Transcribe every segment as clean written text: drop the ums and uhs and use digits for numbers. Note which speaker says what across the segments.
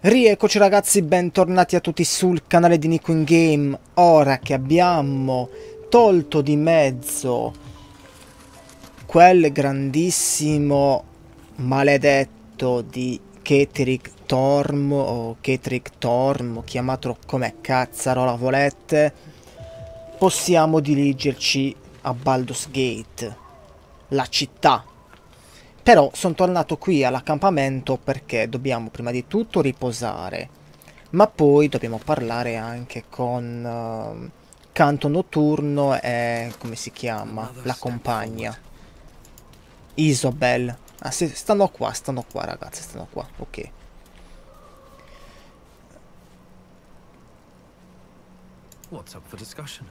Speaker 1: Rieccoci ragazzi, bentornati a tutti sul canale di Nico in Game. Ora che abbiamo tolto di mezzo quel grandissimo maledetto di Ketrick Torm o Ketrick Torm, chiamatelo come cazzarola volete, possiamo dirigerci a Baldur's Gate, la città. Però sono tornato qui all'accampamento perché dobbiamo prima di tutto riposare, ma poi dobbiamo parlare anche con Canto Notturno e come si chiama? La compagna. Isobel. Ah sì, stanno qua ragazzi, stanno qua, ok.
Speaker 2: What's up for discussion?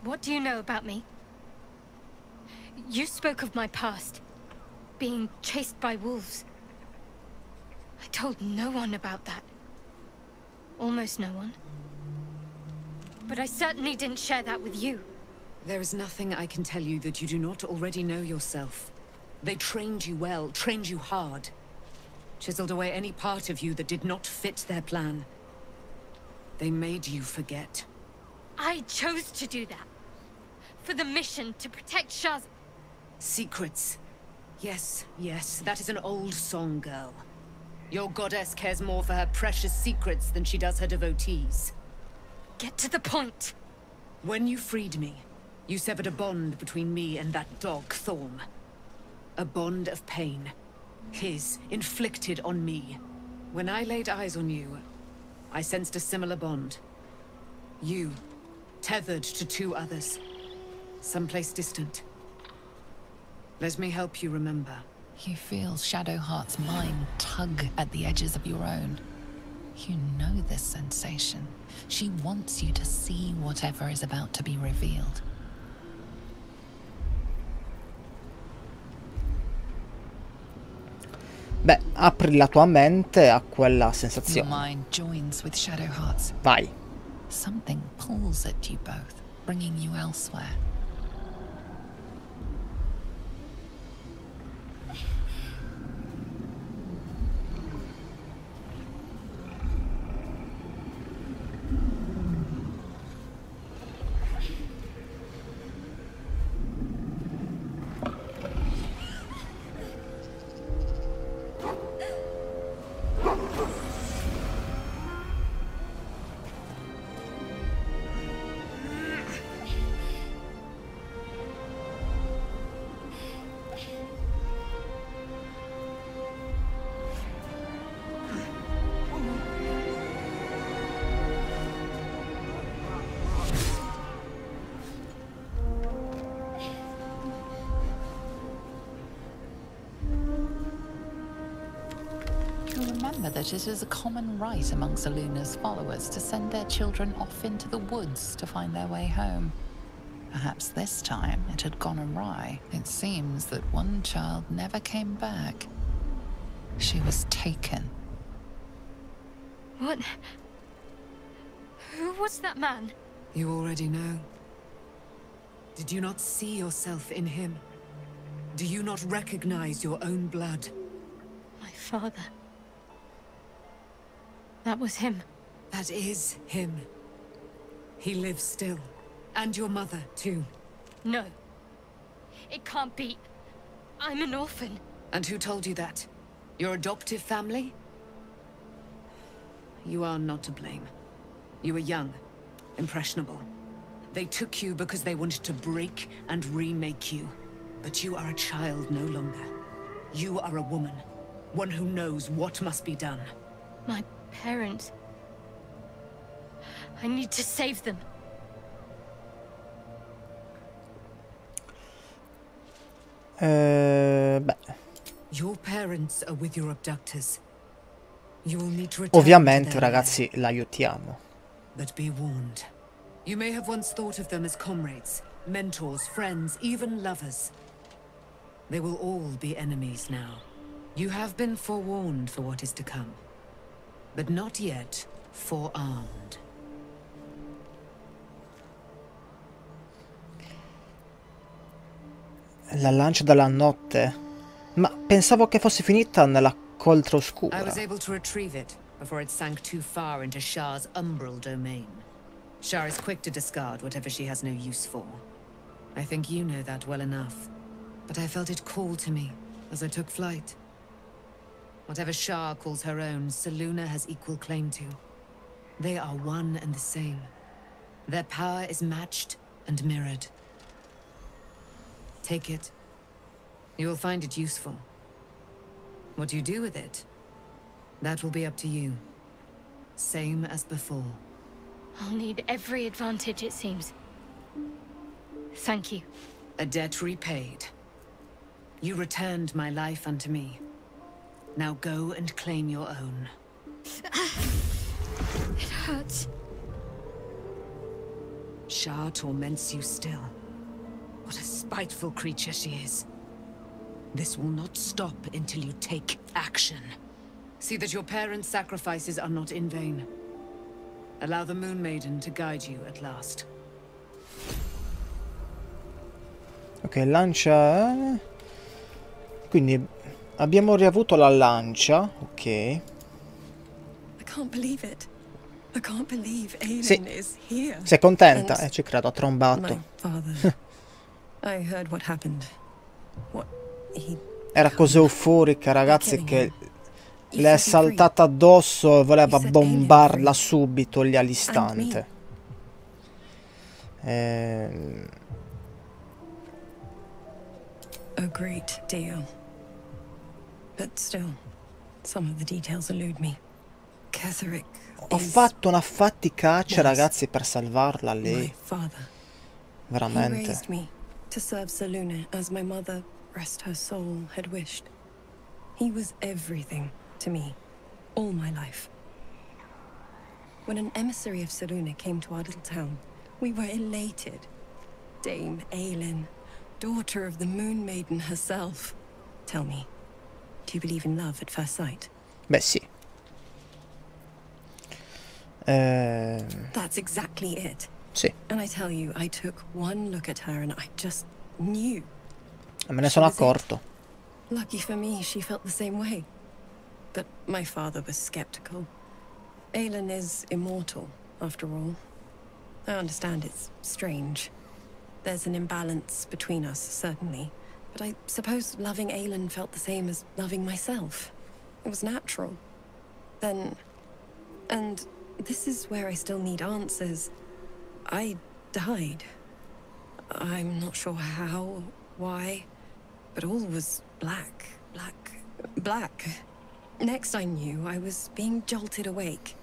Speaker 3: What do you know about me? You spoke of my past, being chased by wolves. I told no one about that. Almost no one. But I certainly didn't share that with you.
Speaker 4: There is nothing I can tell you that you do not already know yourself. They trained you well, trained you hard. Chiseled away any part of you that did not fit their plan. They made you forget.
Speaker 3: I chose to do that. For the mission to protect Shaz.
Speaker 4: Secrets. Yes, yes, that is an old song, girl. Your goddess cares more for her precious secrets than she does her devotees.
Speaker 3: Get to the point.
Speaker 4: When you freed me, you severed a bond between me and that dog, Thorm. A bond of pain. His, inflicted on me. When I laid eyes on you, I sensed a similar bond. You, tethered to two others. Someplace distant. Let me help you remember.
Speaker 5: You feel Shadowheart's mind tug at the edges of your own. You know this sensation. She wants you to see whatever is about to be revealed.
Speaker 1: Beh, apri la tua mente a quella
Speaker 5: Your
Speaker 1: sensazione.
Speaker 5: mind joins with Shadowheart's.
Speaker 1: Vai.
Speaker 5: Something pulls at you both, bringing you elsewhere. Remember that it is a common rite among Seluna's followers to send their children off into the woods to find their way home. Perhaps this time it had gone awry. It seems that one child never came back. She was taken.
Speaker 3: What? Who was that man?
Speaker 4: You already know. Did you not see yourself in him? Do you not recognize your own blood?
Speaker 3: My father. That was him.
Speaker 4: That is him. He lives still. And your mother, too.
Speaker 3: No. It can't be. I'm an orphan.
Speaker 4: And who told you that? Your adoptive family? You are not to blame. You were young, impressionable. They took you because they wanted to break and remake you. But you are a child no longer. You are a woman. One who knows what must be done.
Speaker 3: My parents. I need to save them.
Speaker 1: Beh,
Speaker 4: Your parents are with your abductors. You will need to return
Speaker 1: ovviamente
Speaker 4: to their
Speaker 1: ragazzi l'aiutiamo.
Speaker 4: But be warned. You may have once thought of them as comrades, mentors, friends, even lovers. They will all be enemies now. You have been forewarned for what is to come. But not yet forearmed.
Speaker 1: La lancia della notte? Ma pensavo che fosse finita nella coltre
Speaker 4: I was
Speaker 1: oscura.
Speaker 4: able to retrieve it before it sank too far into Shah's umbral domain. Shah is quick to discard whatever she has no use for. I think you know that well enough. But I felt it call to me as I took flight. Whatever Shah calls her own, Selûne has equal claim to. They are one and the same. Their power is matched and mirrored. Take it. You will find it useful. What you do with it, that will be up to you. Same as before.
Speaker 3: I'll need every advantage, it seems. Thank you.
Speaker 4: A debt repaid. You returned my life unto me. Now go and claim your own.
Speaker 3: It hurts.
Speaker 4: Shah torments you still. What a spiteful creature she is. This will not stop until you take action. See that your parents' sacrifices are not in vain. Allow the Moon Maiden to guide you at last.
Speaker 1: Ok, lancia... Quindi abbiamo riavuto la lancia, ok.
Speaker 6: I can't believe it. I can't believe Aelin
Speaker 1: Sì.
Speaker 6: is here.
Speaker 1: Sei contenta?
Speaker 6: And
Speaker 1: Ci credo, ha trombato.
Speaker 6: my father. I heard what happened. What he
Speaker 1: Era così euforica, ragazzi, che le è saltata addosso e voleva bombarla subito lì all'istante.
Speaker 6: a great deal. But still, some of the details elude me. Ketheric
Speaker 1: Ho fatto una faticaccia, ragazzi, per salvarla lei.
Speaker 6: He
Speaker 1: Veramente.
Speaker 6: raised me to serve Selûne as my mother, rest her soul, had wished. He was everything to me, all my life. When an emissary of Selûne came to our little town, we were elated. Dame Aelin, daughter of the Moon Maiden herself. Tell me, do you believe in love at first sight?
Speaker 1: Beh, sì.
Speaker 6: That's exactly it.
Speaker 1: Sì.
Speaker 6: And I tell you, I took one look at her and I just knew.
Speaker 1: Me ne sono accorto.
Speaker 6: Lucky for me, she felt the same way. But my father was skeptical. Aelin is immortal, after all. I understand it's strange. There's an imbalance between us, certainly. But I suppose loving Aelin felt the same as loving myself. It was natural. Then... And this is where I still need answers. I died. I'm not sure how, why, but all was black. Next I knew, I was being jolted awake.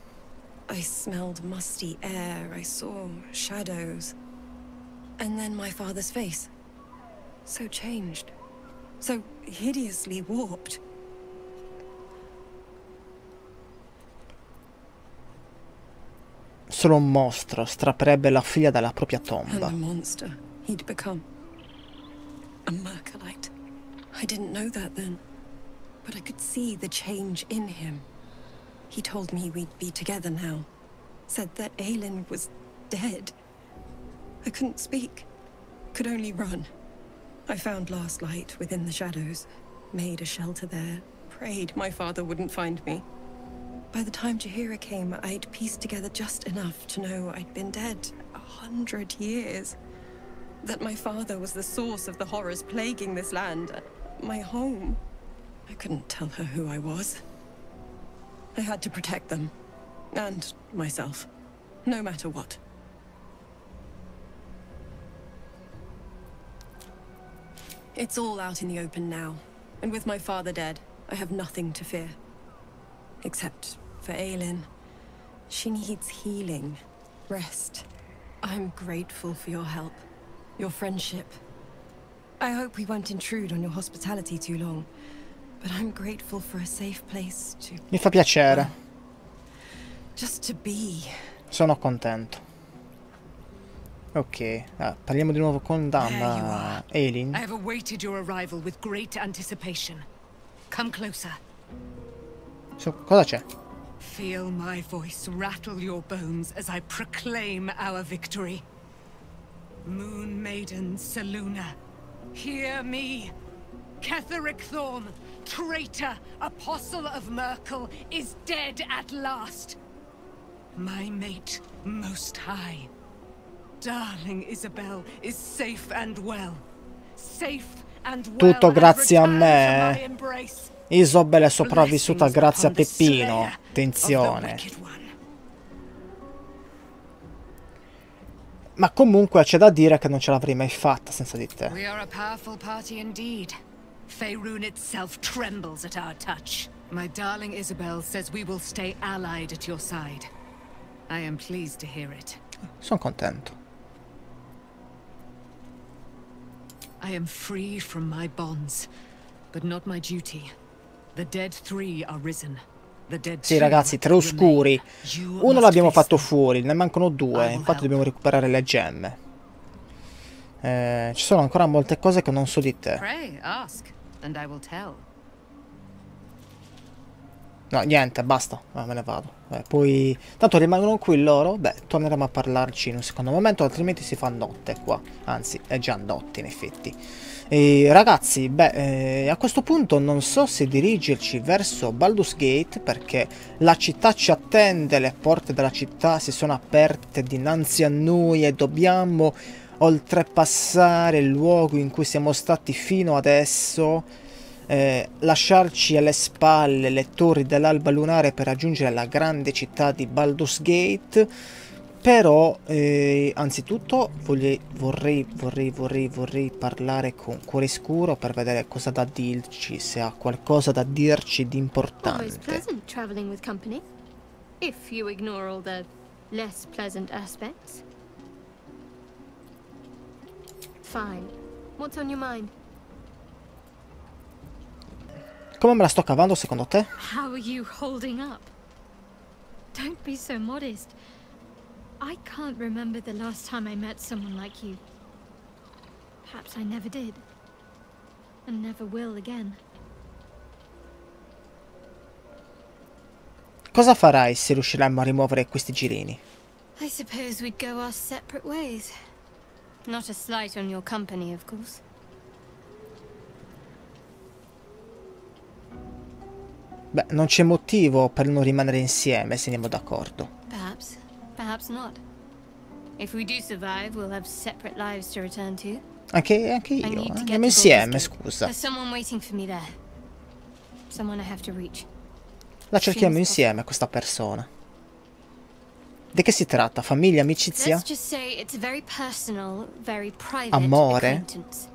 Speaker 6: I smelled musty air, I saw shadows. And then my father's face. So changed. So hideously warped.
Speaker 1: Solo un mostro strapperebbe la figlia dalla propria
Speaker 6: And
Speaker 1: tomba.
Speaker 6: the monster he'd become. A Mercolite. I didn't know that then. But I could see the change in him. He told me we'd be together now. Said that Aelin was dead. I couldn't speak. Could only run. I found last light within the shadows. Made a shelter there. Prayed my father wouldn't find me. By the time Jaheira came, I'd pieced together just enough to know I'd been dead 100 years. That my father was the source of the horrors plaguing this land. My home. I couldn't tell her who I was. I had to protect them. And myself. No matter what. It's all out in the open now. And with my father dead, I have nothing to fear. Except for Aelin. She needs healing. Rest. I'm grateful for your help. Your friendship. I hope we won't intrude on your hospitality too long. But I'm grateful for a safe place to...
Speaker 1: Mi fa piacere.
Speaker 6: Just to be.
Speaker 1: Sono contento. Ok, parliamo di nuovo con Dama Aelin.
Speaker 4: I have awaited your arrival with great anticipation. Come closer.
Speaker 1: Cosa c'è?
Speaker 4: Feel my voice rattle your bones as I proclaim our victory. Moon Maiden Selûne, hear me. Ketheric Thorm, traitor, apostle of Merkel, is dead at last. My mate, most high. Darling Isabel is safe and well. Safe and well.
Speaker 1: Tutto grazie a me. Isabel è sopravvissuta grazie a Peppino. Attenzione. Ma comunque c'è da dire che non ce l'avrei mai fatta senza di te.
Speaker 4: We are a powerful party indeed. Faerun itself trembles at our touch. My darling Isabel says we will stay allied at your side. I am pleased to hear it.
Speaker 1: Sono contento.
Speaker 4: I am free from my bonds, but not my duty. The dead three are risen. The dead
Speaker 1: Sì, ragazzi, tre oscuri. Uno l'abbiamo fatto fuori, ne mancano due. Infatti dobbiamo recuperare le gemme. Ci sono ancora molte cose che non so di te.
Speaker 4: Pray, ask, and I will tell.
Speaker 1: No, niente, basta. Me ne vado. Poi, tanto rimangono qui loro. Beh, torneremo a parlarci in un secondo momento, altrimenti si fa notte qua. Anzi, è già notte in effetti. E ragazzi, beh, a questo punto non so se dirigerci verso Baldur's Gate, perché la città ci attende, le porte della città si sono aperte dinanzi a noi e dobbiamo oltrepassare il luogo in cui siamo stati fino adesso. Lasciarci alle spalle le torri dell'alba lunare per raggiungere la grande città di Baldur's Gate. Però anzitutto vorrei parlare con Cuore Scuro per vedere cosa da dirci, se ha qualcosa da dirci di importante. Come me la sto cavando secondo te?
Speaker 3: How are you holding up? Don't be so modest. I can't remember the last time I met someone like you. Perhaps I never did. And never will again.
Speaker 1: Cosa farai se riusciremo a rimuovere questi girini?
Speaker 3: I suppose we'd go our separate ways. Not a slight on your company, of course.
Speaker 1: Beh, non c'è motivo per non rimanere insieme se andiamo d'accordo.
Speaker 3: Perhaps. Perhaps not. If we do survive, we'll have separate lives to return to.
Speaker 1: Anche io, andiamo insieme, scusa.
Speaker 3: There's someone waiting for me there. Someone I have to reach.
Speaker 1: La cerchiamo insieme questa persona. Di che si tratta? Famiglia, amicizia?
Speaker 3: Let's just say it's a very personal, very private
Speaker 1: amore?
Speaker 3: acquaintance.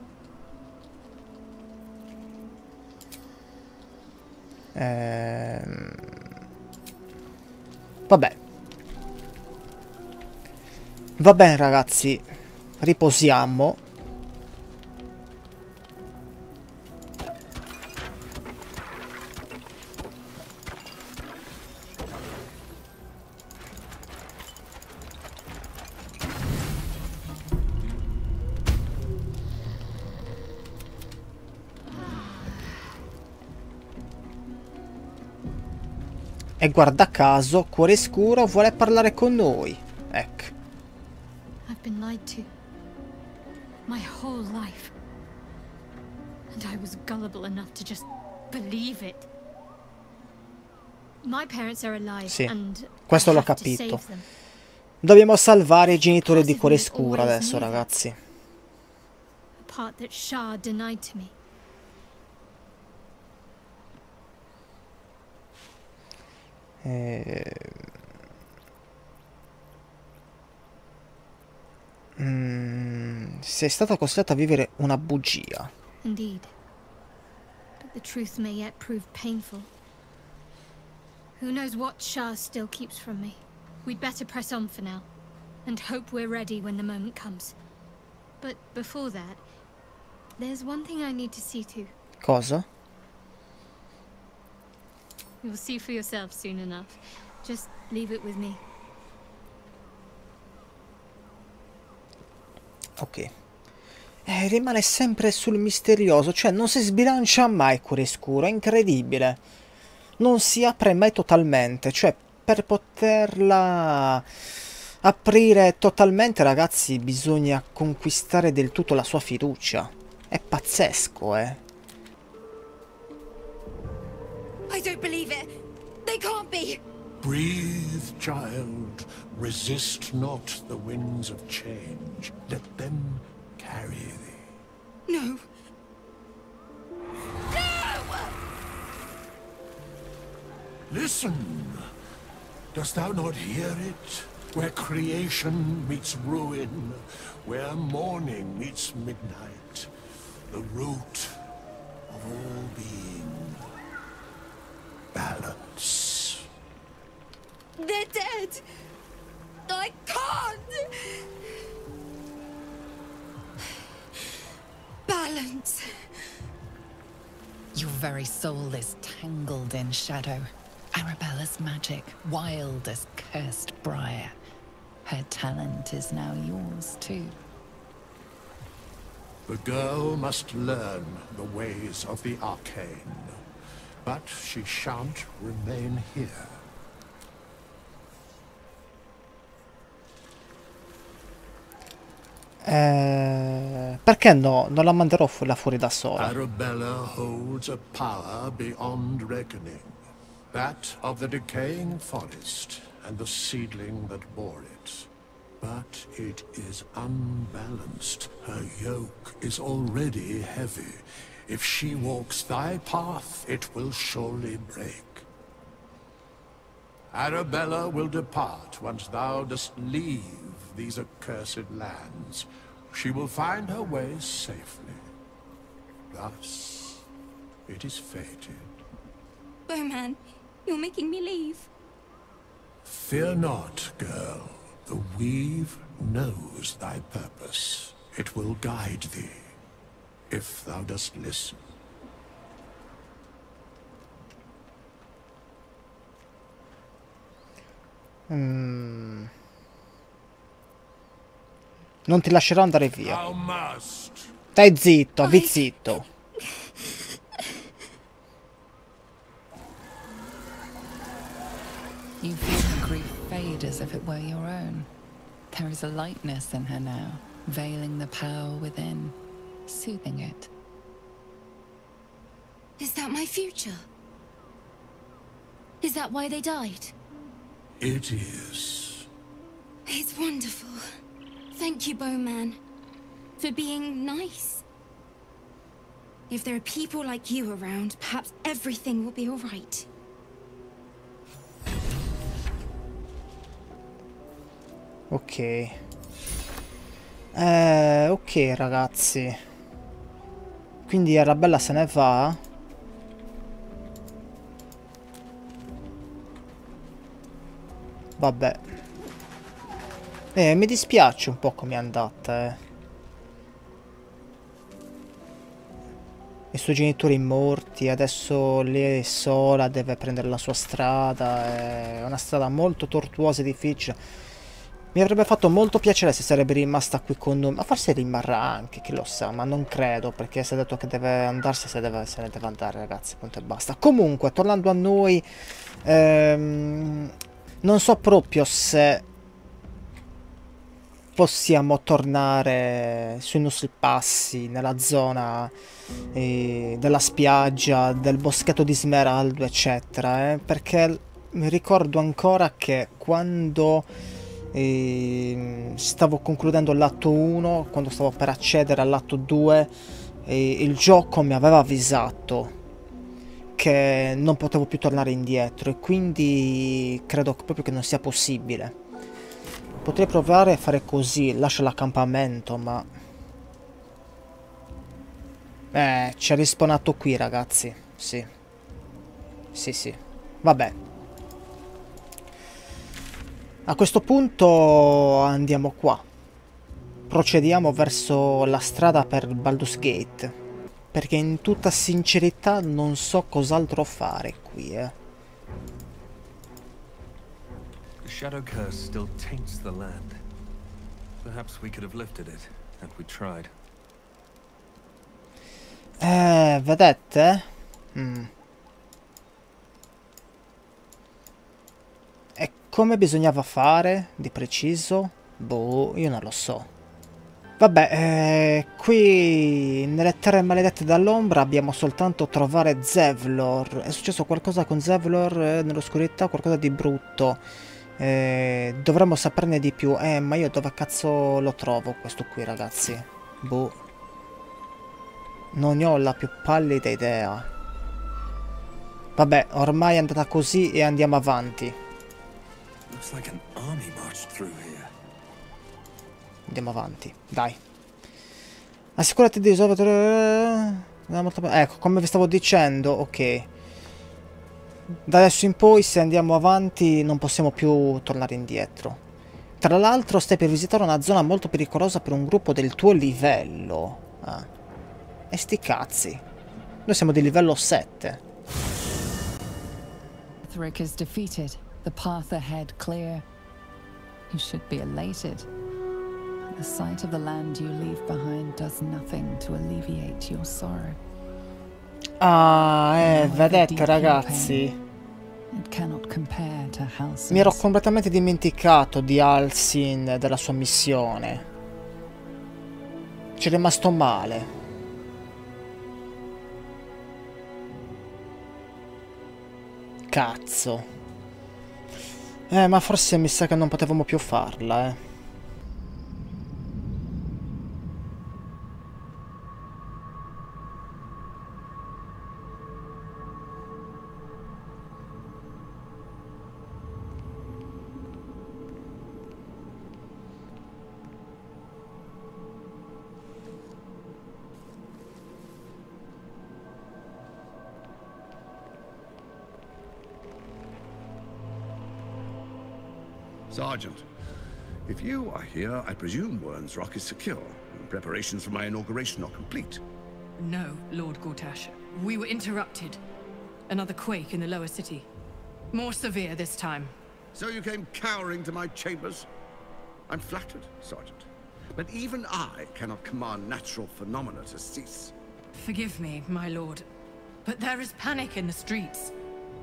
Speaker 1: Vabbè. Va bene ragazzi, riposiamo. E guarda caso, Cuore Scuro vuole parlare con noi. Ecco.
Speaker 3: I've been lied to. My whole life. And I was gullible enough to just believe it. My parents are alive,
Speaker 1: Sì,
Speaker 3: and
Speaker 1: questo
Speaker 3: I
Speaker 1: l'ho
Speaker 3: have to
Speaker 1: capito.
Speaker 3: save them.
Speaker 1: Dobbiamo salvare i genitori di Cuore Scuro adesso, ragazzi.
Speaker 3: A part that Shah denied to me.
Speaker 1: Sei stata costretta a vivere una bugia.
Speaker 3: Indeed. But the truth may yet prove painful. Who knows what Shah still keeps from me. We'd better press on for now, and hope we're ready when the moment comes. But before that, there's one thing I need to see to.
Speaker 1: Cosa?
Speaker 3: You'll see for yourself soon enough. Just leave it with me.
Speaker 1: Ok. Rimane sempre sul misterioso, cioè non si sbilancia mai Cuore Scuro, è incredibile. Non si apre mai totalmente, cioè per poterla aprire totalmente, ragazzi, bisogna conquistare del tutto la sua fiducia. È pazzesco,
Speaker 6: I don't believe it. They can't be.
Speaker 7: Breathe, child. Resist not the winds of change. Let them carry thee.
Speaker 6: No. No!
Speaker 7: Listen. Dost thou not hear it? Where creation meets ruin, where morning meets midnight, the root of all being. Balance.
Speaker 6: They're dead. I can't. Balance.
Speaker 5: Your very soul is tangled in shadow. Arabella's magic, wild as cursed briar. Her talent is now yours, too.
Speaker 7: The girl must learn the ways of the arcane, but she shan't remain here.
Speaker 1: Perché no? Non la manderò fuori da sola.
Speaker 7: Arabella holds a power beyond reckoning. That of the decaying forest and the seedling that bore it. But it is unbalanced. Her yoke is already heavy. If she walks thy path, it will surely break. Arabella will depart once thou dost leave these accursed lands. She will find her way safely. Thus, it is fated.
Speaker 6: Bowman, you're making me leave.
Speaker 7: Fear not, girl. The weave knows thy purpose. It will guide thee, if thou dost listen.
Speaker 1: Non ti lascerò andare via.
Speaker 7: Thou must.
Speaker 1: Stai zitto, avvi zitto.
Speaker 5: You feel her grief fade as if it were your own. There is a lightness in her now, veiling the power within, soothing it.
Speaker 6: Is that my future? Is that why they died?
Speaker 7: It is.
Speaker 6: It's wonderful. Thank you, Bowman, for being nice. If there are people like you around, perhaps everything will be all right.
Speaker 1: Ok. Ok, ragazzi. Quindi Arabella se ne va. Vabbè. Mi dispiace un po' come è andata, I suoi genitori morti, adesso lei è sola, deve prendere la sua strada, è una strada molto tortuosa e difficile. Mi avrebbe fatto molto piacere se sarebbe rimasta qui con noi, ma forse rimarrà anche, chi lo sa, ma non credo, perché se ha detto che deve andarsi, se ne deve andare, ragazzi, punto e basta. Comunque, tornando a noi, non so proprio se possiamo tornare sui nostri passi nella zona della spiaggia, del boschetto di smeraldo, eccetera, perché mi ricordo ancora che quando stavo concludendo l'atto 1, quando stavo per accedere all'atto 2, il gioco mi aveva avvisato che non potevo più tornare indietro, e quindi credo proprio che non sia possibile. Potrei provare a fare così, lascio l'accampamento, ma ci ha rispawnato qui, ragazzi. Sì. Sì. Vabbè. A questo punto andiamo qua. Procediamo verso la strada per Baldur's Gate, perché in tutta sincerità non so cos'altro fare qui,
Speaker 2: The shadow curse still taints the land. Perhaps we could have lifted it, and we tried.
Speaker 1: Vedete? E come bisognava fare di preciso? Boh, io non lo so. Vabbè, qui nelle terre maledette dall'ombra abbiamo soltanto trovare Zevlor. È successo qualcosa con Zevlor nell'oscurità, qualcosa di brutto. Dovremmo saperne di più. Ma io dove cazzo lo trovo questo qui, ragazzi? Boh. Non ne ho la più pallida idea. Vabbè, ormai è andata così e andiamo avanti.
Speaker 2: Looks like an army marched through here.
Speaker 1: Andiamo avanti, dai. Assicurati di risolvere... Ecco, come vi stavo dicendo, ok. Da adesso in poi, se andiamo avanti, non possiamo più tornare indietro. Tra l'altro, stai per visitare una zona molto pericolosa per un gruppo del tuo livello. Ah. E sti cazzi. Noi siamo di livello 7.
Speaker 5: Thrick is defeated. The path ahead clear. You should be elated. The sight of the land you leave behind does nothing to alleviate your sorrow.
Speaker 1: Ah, vedete ragazzi,
Speaker 5: It cannot compare to Halsin's.
Speaker 1: mi ero completamente dimenticato di Halsin, della sua missione. Ci è rimasto male. Cazzo. Ma forse mi sa che non potevamo più farla,
Speaker 8: Sergeant, if you are here, I presume Wern's Rock is secure, and preparations for my inauguration are complete.
Speaker 9: No, Lord Gortash. We were interrupted. Another quake in the lower city. More severe this time.
Speaker 8: So you came cowering to my chambers? I'm flattered, Sergeant. But even I cannot command natural phenomena to cease.
Speaker 9: Forgive me, my lord. But there is panic in the streets.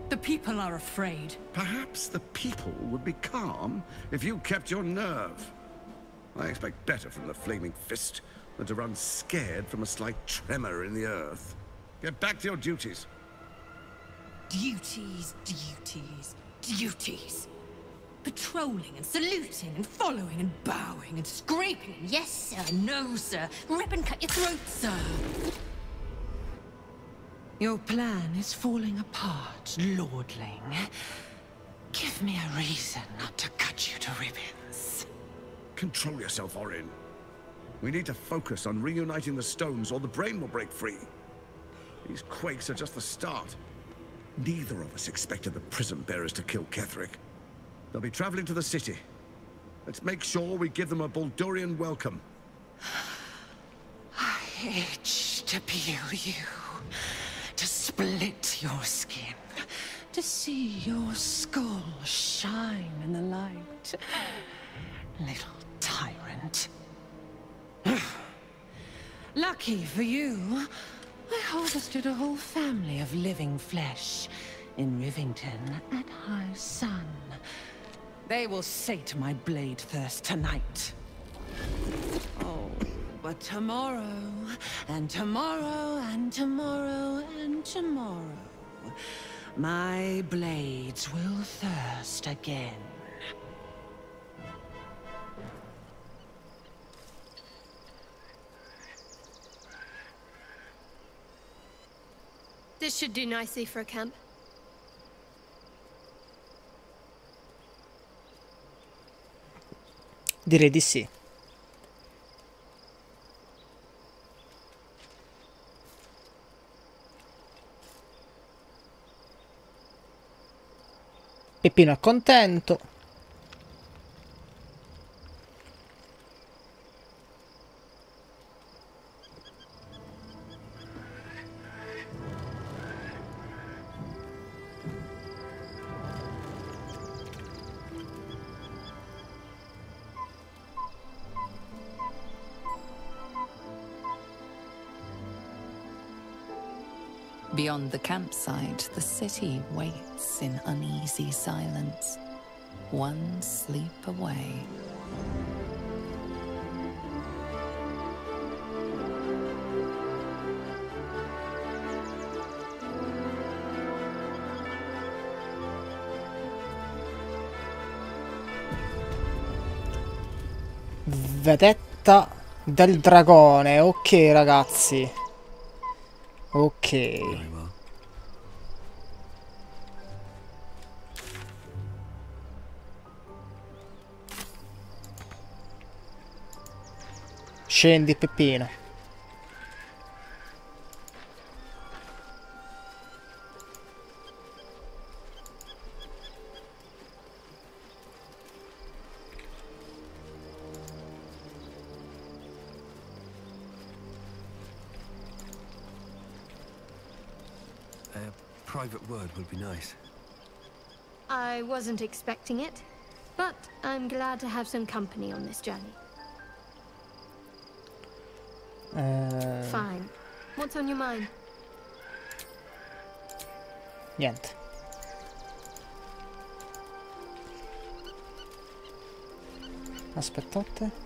Speaker 9: The people are afraid.
Speaker 8: Perhaps the people would be calm if you kept your nerve. I expect better from the Flaming Fist than to run scared from a slight tremor in the earth. Get back to your duties.
Speaker 9: Duties, duties, duties. Patrolling and saluting and following and bowing and scraping. Yes, sir. No, sir. Rip and cut your throat, sir. Your plan is falling apart, lordling. Give me a reason not to cut you to ribbons.
Speaker 8: Control yourself, Orin. We need to focus on reuniting the stones or the brain will break free. These quakes are just the start. Neither of us expected the prison bearers to kill Ketherick. They'll be traveling to the city. Let's make sure we give them a Baldurian welcome.
Speaker 4: I itch to peel you, to split your skin, to see your skull shine in the light. Little tyrant. Lucky for you, I harvested a whole family of living flesh in Rivington at high sun. They will sate my blade thirst tonight. Oh, but tomorrow, and tomorrow, and tomorrow, and tomorrow, my blades will thirst again.
Speaker 3: This should do nicely for a camp.
Speaker 1: Direi di sì. Peppino è contento.
Speaker 5: Beyond the campsite, the city waits in uneasy silence, one sleep away.
Speaker 1: Vedetta del dragone. Ok, ragazzi. Ok.
Speaker 2: Very well.
Speaker 1: Scendi, Peppino.
Speaker 2: A private word would be nice.
Speaker 3: I wasn't expecting it, but I'm glad to have some company on this journey. Fine. What's on your mind?
Speaker 1: Niente. Aspettate.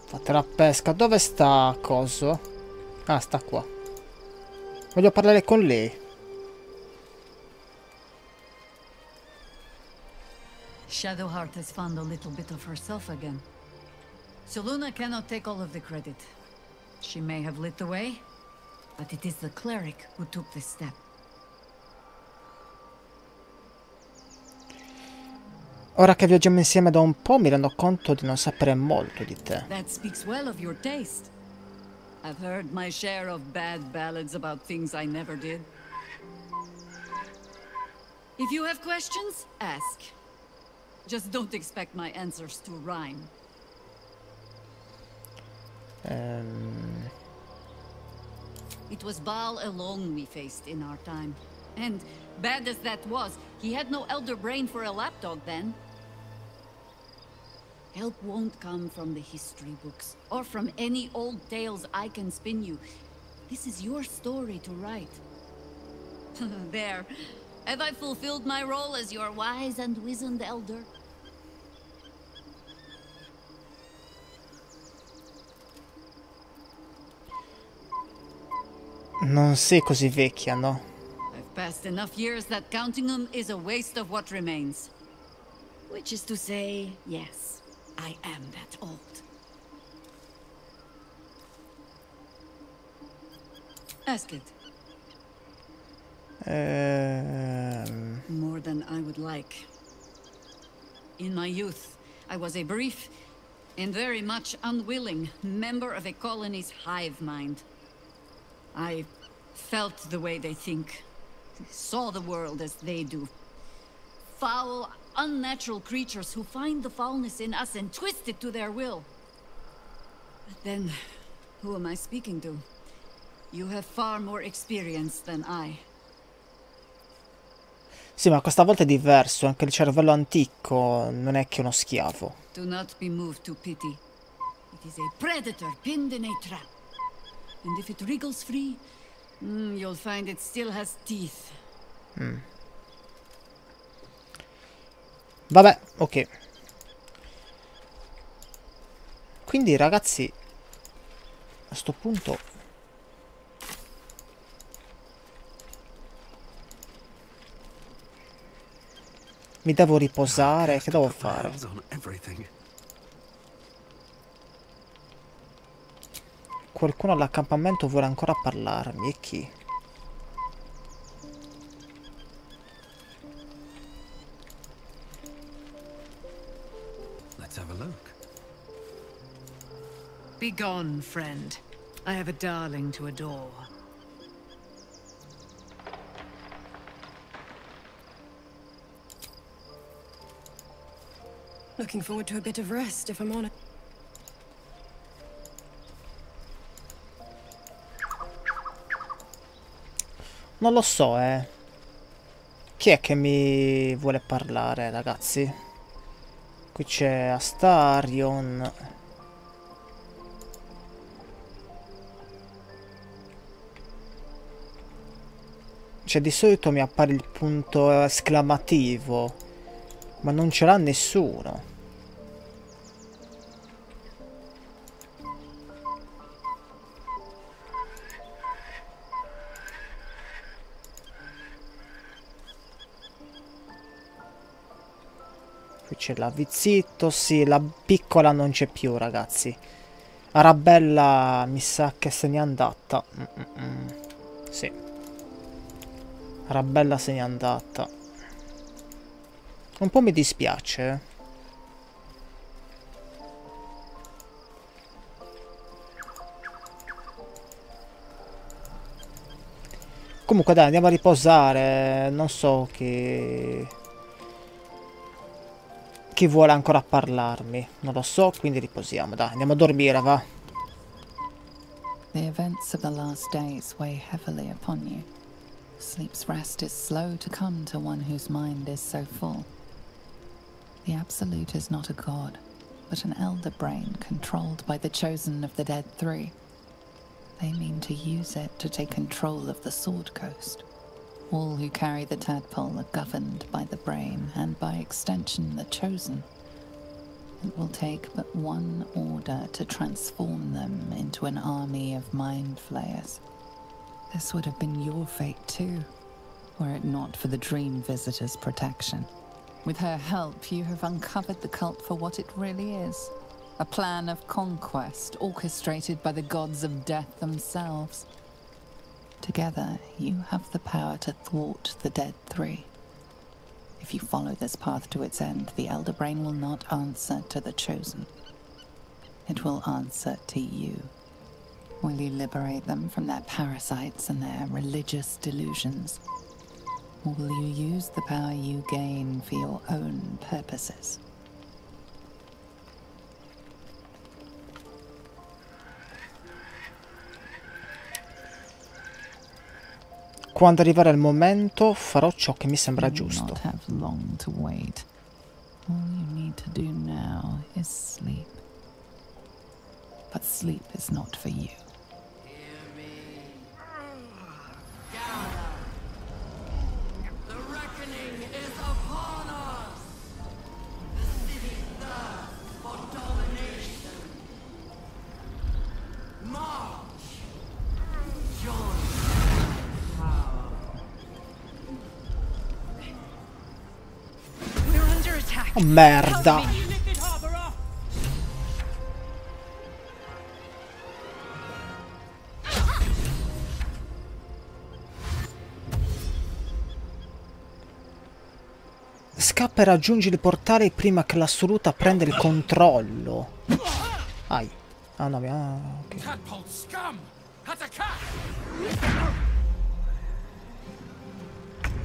Speaker 1: Fate la pesca. Dove sta coso? Ah, sta qua. Voglio parlare con lei.
Speaker 10: Shadowheart has found a little bit of herself again. Soluna cannot take all of the credit. She may have lit the way, but it is the cleric who took this step.
Speaker 1: Ora che viaggiamo insieme da un po', mi rendo conto di non sapere molto di te.
Speaker 10: That speaks well of your taste. I've heard my share of bad ballads about things I never did. If you have questions, ask. Just don't expect my answers to rhyme. It was Baal alone we faced in our time. And, bad as that was, he had no elder brain for a lapdog then. Help won't come from the history books, or from any old tales I can spin you. This is your story to write. There. Have I fulfilled my role as your wise and wizened elder?
Speaker 1: Non sei così vecchia, no?
Speaker 10: I've passed enough years that counting them is a waste of what remains. Which is to say, yes, I am that old. Ask it. More than I would like. In my youth, I was a brief and very much unwilling member of a colony's hive mind. I felt the way they think, saw the world as they do. Foul, unnatural creatures who find the foulness in us and twist it to their will. But then, who am I speaking to? You have far more experience than I.
Speaker 1: Sì, ma questa volta è diverso. Anche il cervello antico non è che uno schiavo.
Speaker 10: Do not be moved to pity. It is a predator pinned in a trap. And if it wriggles free, you'll find it still has teeth.
Speaker 1: Vabbè, ok. Quindi, ragazzi, a sto punto mi devo riposare. Che devo fare? Qualcuno all'accampamento vuole ancora parlarmi. E chi?
Speaker 2: Let's have a look.
Speaker 4: Be gone, friend. I have a darling to adore.
Speaker 6: Looking forward to a bit of rest, if I'm honest.
Speaker 1: Non lo so, eh. Chi è che mi vuole parlare, ragazzi? Qui c'è Astarion. Cioè, di solito mi appare il punto esclamativo, ma non ce l'ha nessuno. Qui c'è la Vizzitto, sì, la piccola non c'è più, ragazzi. Arabella mi sa che se n'è andata. Sì. Arabella se n'è andata. Un po' mi dispiace. Comunque dai, andiamo a riposare. Non so chi vuole ancora parlarmi. Non lo so, quindi riposiamo. Dai, andiamo a dormire, va.
Speaker 5: The events of the last days weigh heavily upon you. Sleep's rest is slow to come to one whose mind is so full. The Absolute is not a god, but an elder brain controlled by the chosen of the Dead Three. They mean to use it to take control of the Sword Coast. All who carry the tadpole are governed by the brain, and by extension the chosen. It will take but one order to transform them into an army of mind flayers. This would have been your fate too, were it not for the Dream Visitor's protection. With her help, you have uncovered the cult for what it really is. A plan of conquest orchestrated by the gods of death themselves. Together, you have the power to thwart the Dead Three. If you follow this path to its end, the Elder Brain will not answer to the Chosen. It will answer to you. Will you liberate them from their parasites and their religious delusions? Or will you use the power you gain for your own purposes?
Speaker 1: Quando arriverà il momento, farò ciò che mi sembra giusto.
Speaker 5: Not have long to wait. All you need to do now is sleep. But sleep is not for you.
Speaker 11: The reckoning is upon us. The city thirsts for domination. March. Join.
Speaker 1: Oh merda! Scappa e raggiungi il portale prima che l'assoluta prenda il controllo. Ai. Ah no, ok.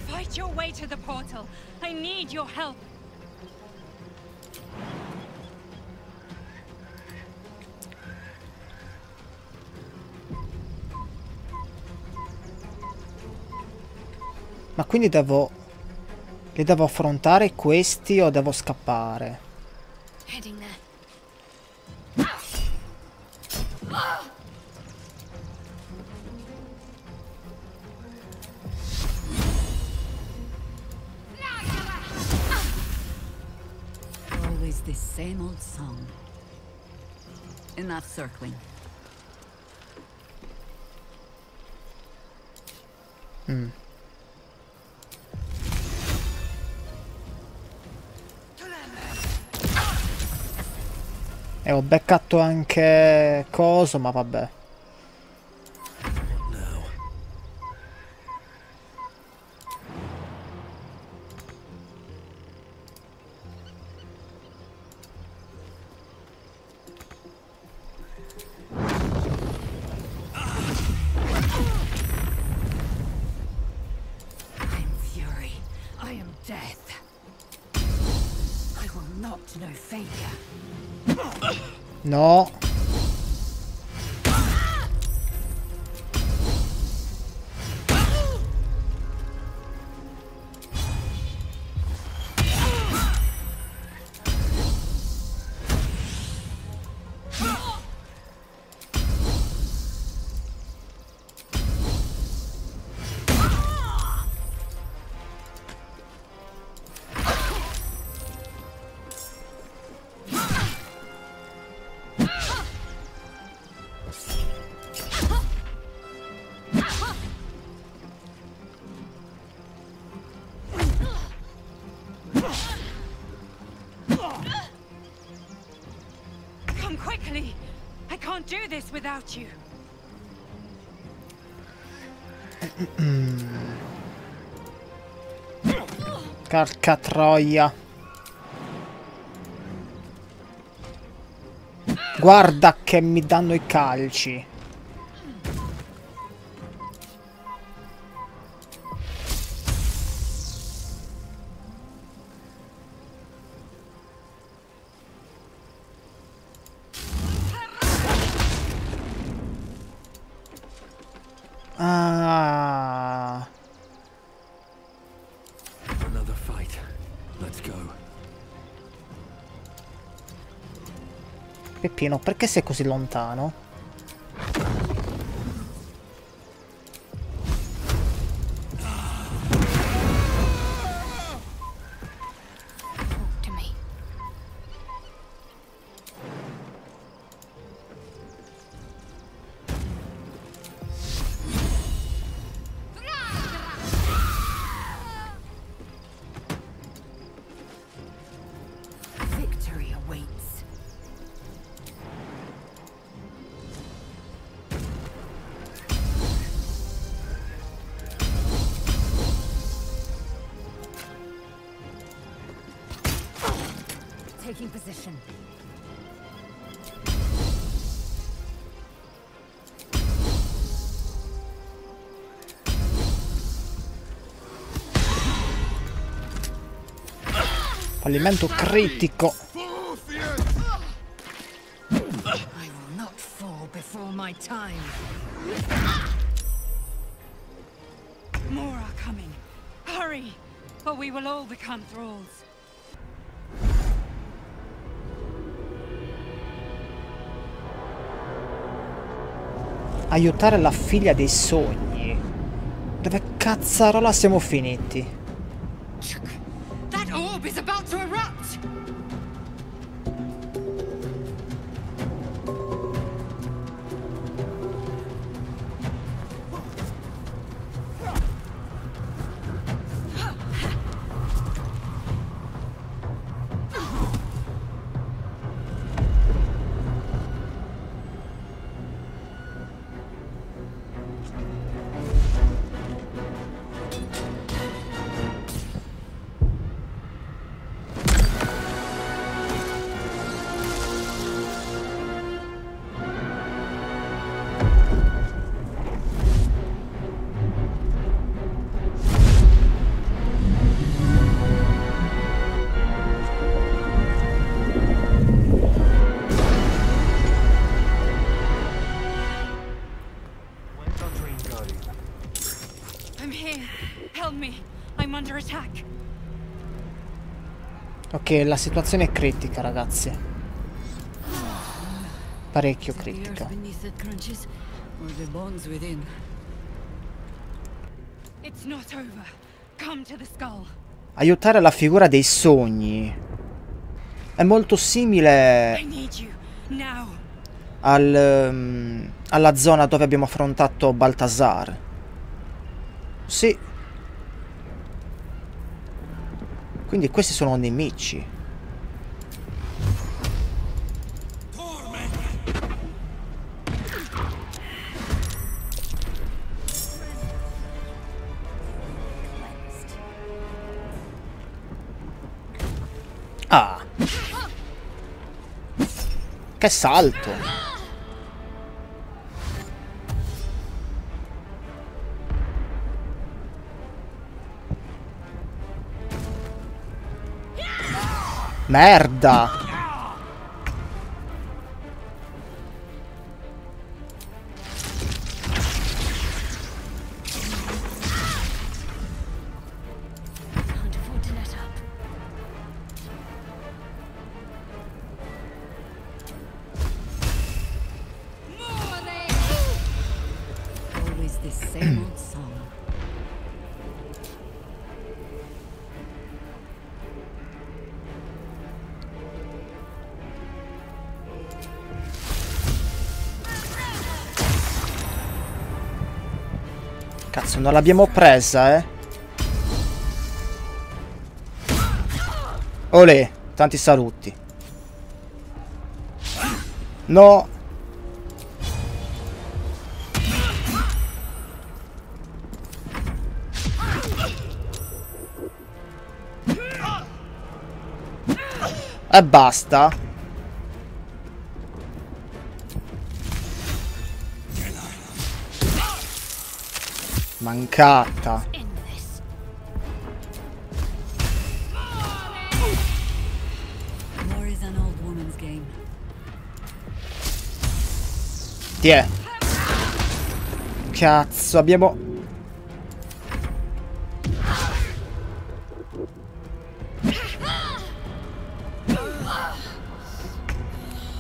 Speaker 3: Fight your way to the portal. I need your help.
Speaker 1: Ma quindi li devo affrontare questi o devo scappare?
Speaker 3: Heading there.
Speaker 10: Always this same old song. Enough circling.
Speaker 1: E ho beccato anche coso, ma vabbè. No.
Speaker 9: do this without you.
Speaker 1: Porca troia. Guarda che mi danno i calci. Ah.
Speaker 2: Another fight. Let's go.
Speaker 1: Peppino, perché sei così lontano?
Speaker 3: Talk to me.
Speaker 9: Victory awaits. Taking position.
Speaker 1: Fallimento critico.
Speaker 9: I will not fall before my time. More are coming. Hurry, or we will all become thralls.
Speaker 1: Aiutare la figlia dei sogni. Dove cazzarola siamo finiti?
Speaker 9: That orb is about to erupt! I'm here. Help me. I'm under attack.
Speaker 1: Ok, la situazione è critica, ragazzi. Parecchio critica.
Speaker 9: It's not over. Come to the skull.
Speaker 1: Aiutare la figura dei sogni. È molto simile
Speaker 9: I need you now.
Speaker 1: alla zona dove abbiamo affrontato Balthazar. Sì. Quindi questi sono nemici. Ah. Che salto. Merda.
Speaker 3: Can't afford to let up.
Speaker 10: Always the same old song.
Speaker 1: Cazzo, non l'abbiamo presa, eh. Olè, tanti saluti. No. E basta. Mancata. Tiè. Cazzo, abbiamo...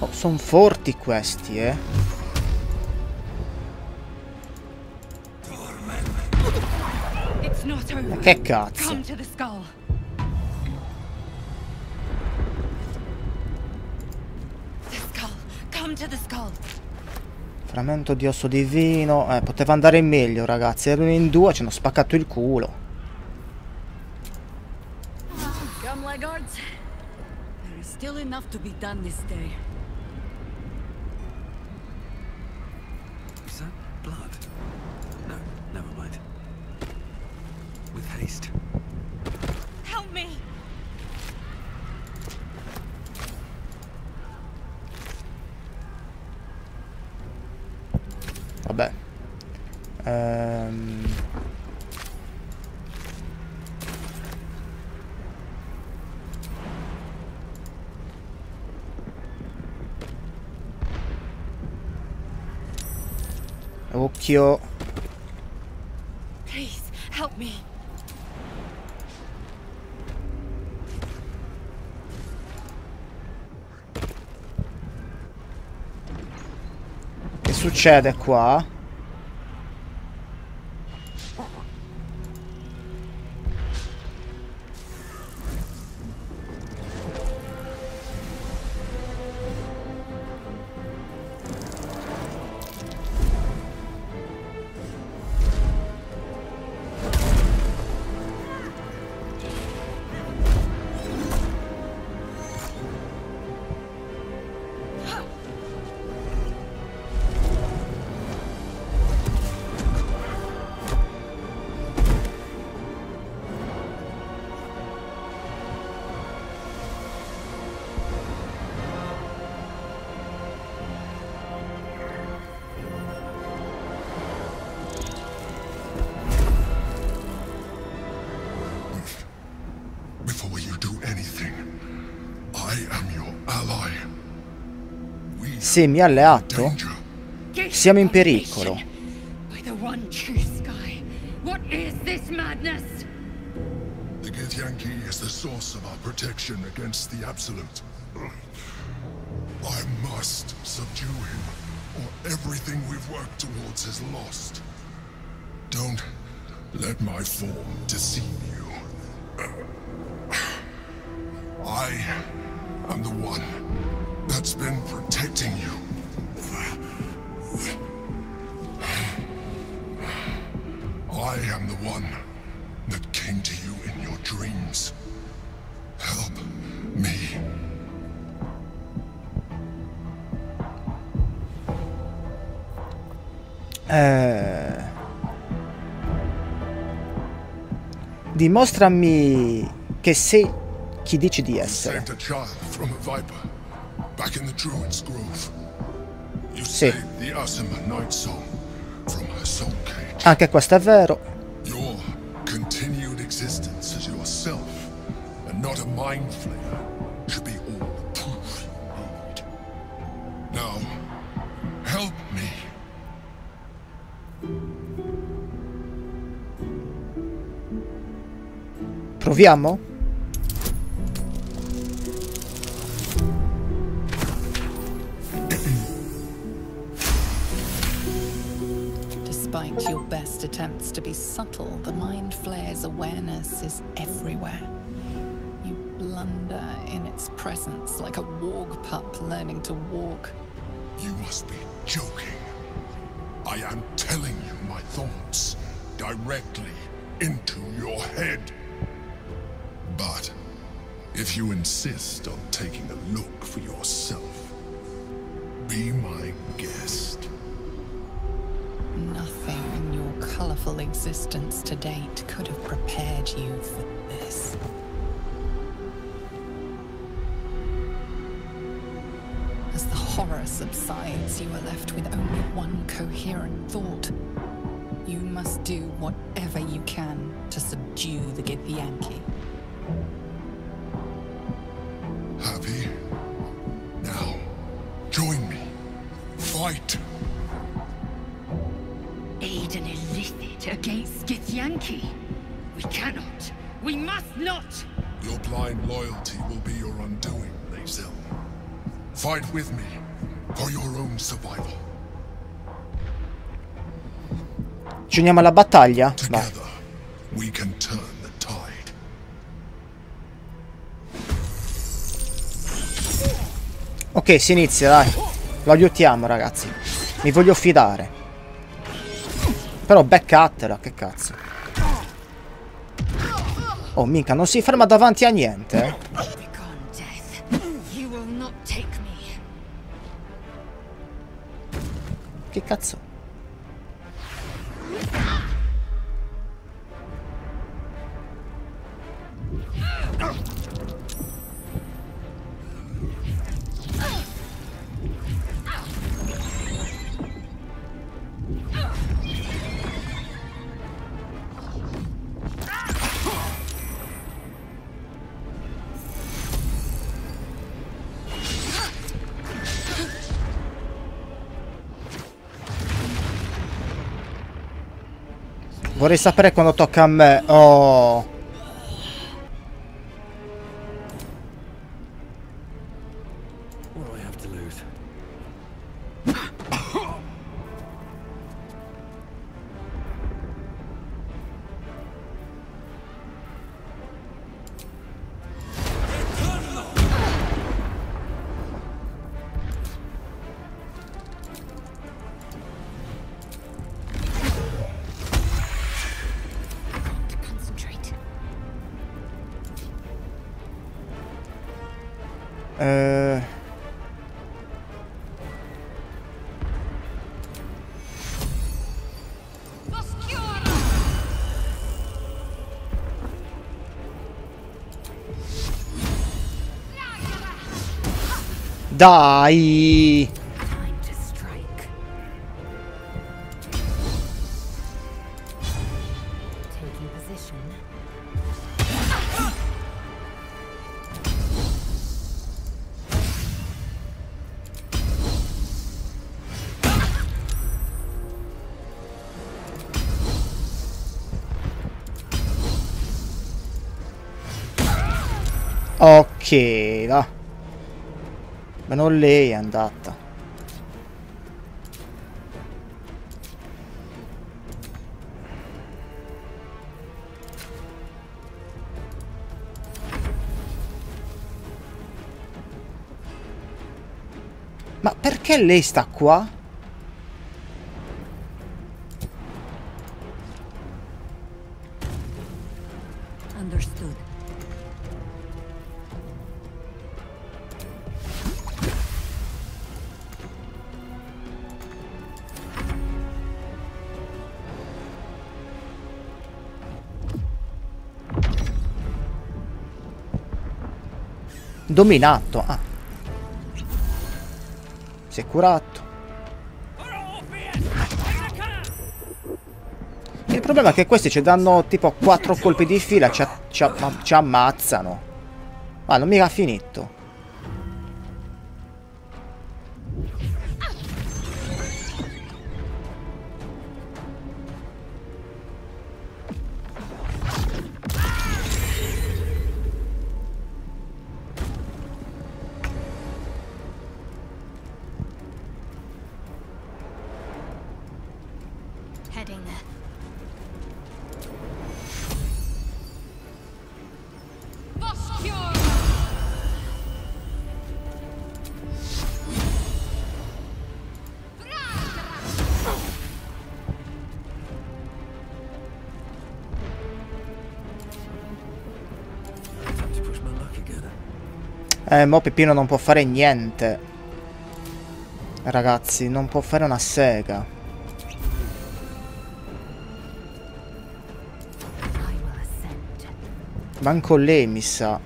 Speaker 1: Oh, sono forti questi, Ma che cazzo? Frammento di osso divino. Poteva andare meglio, ragazzi. Erano in due, ci hanno spaccato il culo.
Speaker 10: Come laggards. There is still enough to be done this day.
Speaker 2: Is that blood? No, never mind. With haste.
Speaker 9: Help me!
Speaker 1: Vabbè. Occhio.
Speaker 9: Please, help me.
Speaker 1: Che succede qua? Sì, mi ha alleato? Siamo in pericolo.
Speaker 7: The Githyanki is the source of our protection against the Absolute. I must subdue him, or everything we've worked towards is lost. Don't let my form deceive you. I am the one that's been protecting you. I am the one that came to you in your dreams. Help me.
Speaker 1: Dimostrami che sei chi dici di essere.
Speaker 7: Saved a child from a viper back in the Druid's Grove. You
Speaker 1: Sì.
Speaker 7: saved the Asima Night Song from her soul cage.
Speaker 1: Anche questo è vero.
Speaker 7: Your continued existence as yourself and not a mind flayer should be all the proof you need. Now, help me.
Speaker 1: Proviamo?
Speaker 5: Despite your best attempts to be subtle, the Mind Flayer's awareness is everywhere. You blunder in its presence like a warg pup learning to walk.
Speaker 7: You must be joking. I am telling you my thoughts directly into your head. But if you insist on taking a look for yourself, be my guest.
Speaker 5: Nothing in your colorful existence to date could have prepared you for this. subsides, you are left with only one coherent thought. You must do whatever you can to subdue the Githyanki.
Speaker 12: Happy? Now, join me. Fight!
Speaker 9: Aid an illicit against Githyanki. We cannot. We must not!
Speaker 12: Your blind loyalty will be your undoing, Lae'zel. Fight with me, for your own survival.
Speaker 1: Ci uniamo alla battaglia?
Speaker 12: Together, we can turn the tide.
Speaker 1: Ok, si inizia, dai. Lo aiutiamo, ragazzi. Mi voglio fidare. Però backatela, che cazzo. Oh, minchia, non si ferma davanti a niente, eh. Che cazzo? Vorrei sapere quando tocca a me. Oh.
Speaker 2: What do I have to lose?
Speaker 1: Dai! Ok, va. Ma non lei è andata. Ma perché lei sta qua?
Speaker 9: Understood.
Speaker 1: Dominato. Ah. Si è curato. Il problema è che questi ci danno tipo 4 colpi di fila, ci ammazzano. Ma non mica finito.
Speaker 3: Heading there.
Speaker 1: Mo Peppino non può fare niente. Ragazzi, non può fare una sega. Manco lei mi sa.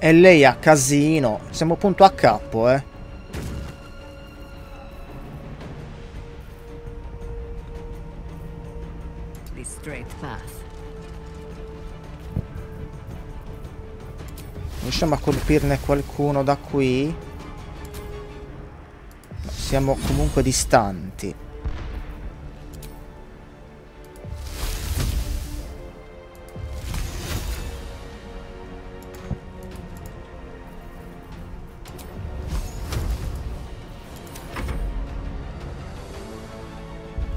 Speaker 1: E lei a casino. Siamo punto a capo, eh.
Speaker 10: The straight path.
Speaker 1: Riusciamo a colpirne qualcuno da qui? Siamo comunque distanti.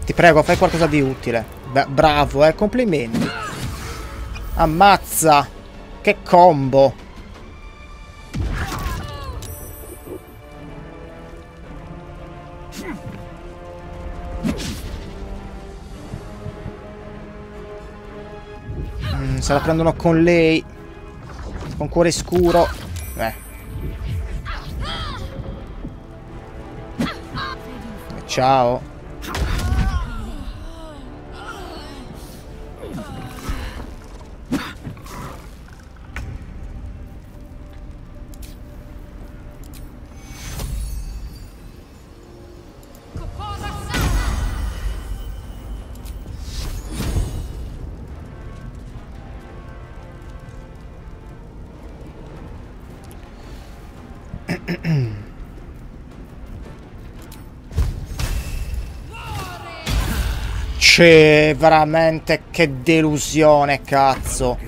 Speaker 1: Ti prego, fai qualcosa di utile. Beh, bravo, complimenti. Ammazza! Che combo! Se la prendono con lei. Con cuore scuro. Ciao. C'è veramente, che delusione, cazzo.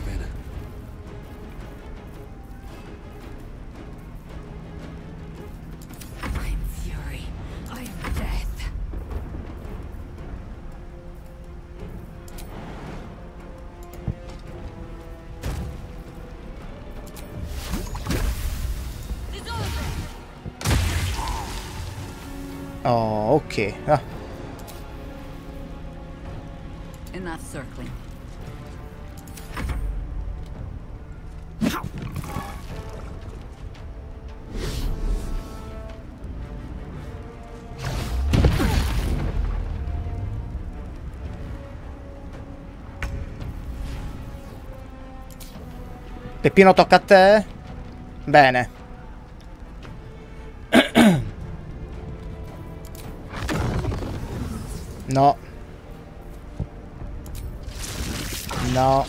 Speaker 1: Oh, ok.
Speaker 10: Enough circling.
Speaker 1: Peppino, tocca a te? Bene. No. No.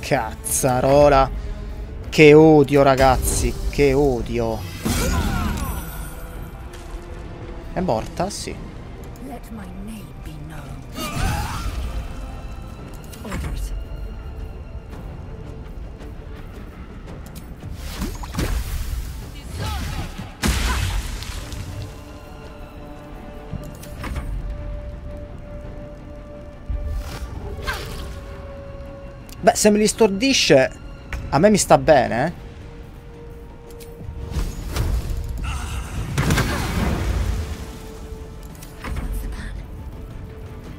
Speaker 1: Cazzarola. Che odio, ragazzi. Che odio. È morta? Sì.
Speaker 9: Let my name be known. Orders.
Speaker 1: Beh, se me li stordisce, a me mi sta bene,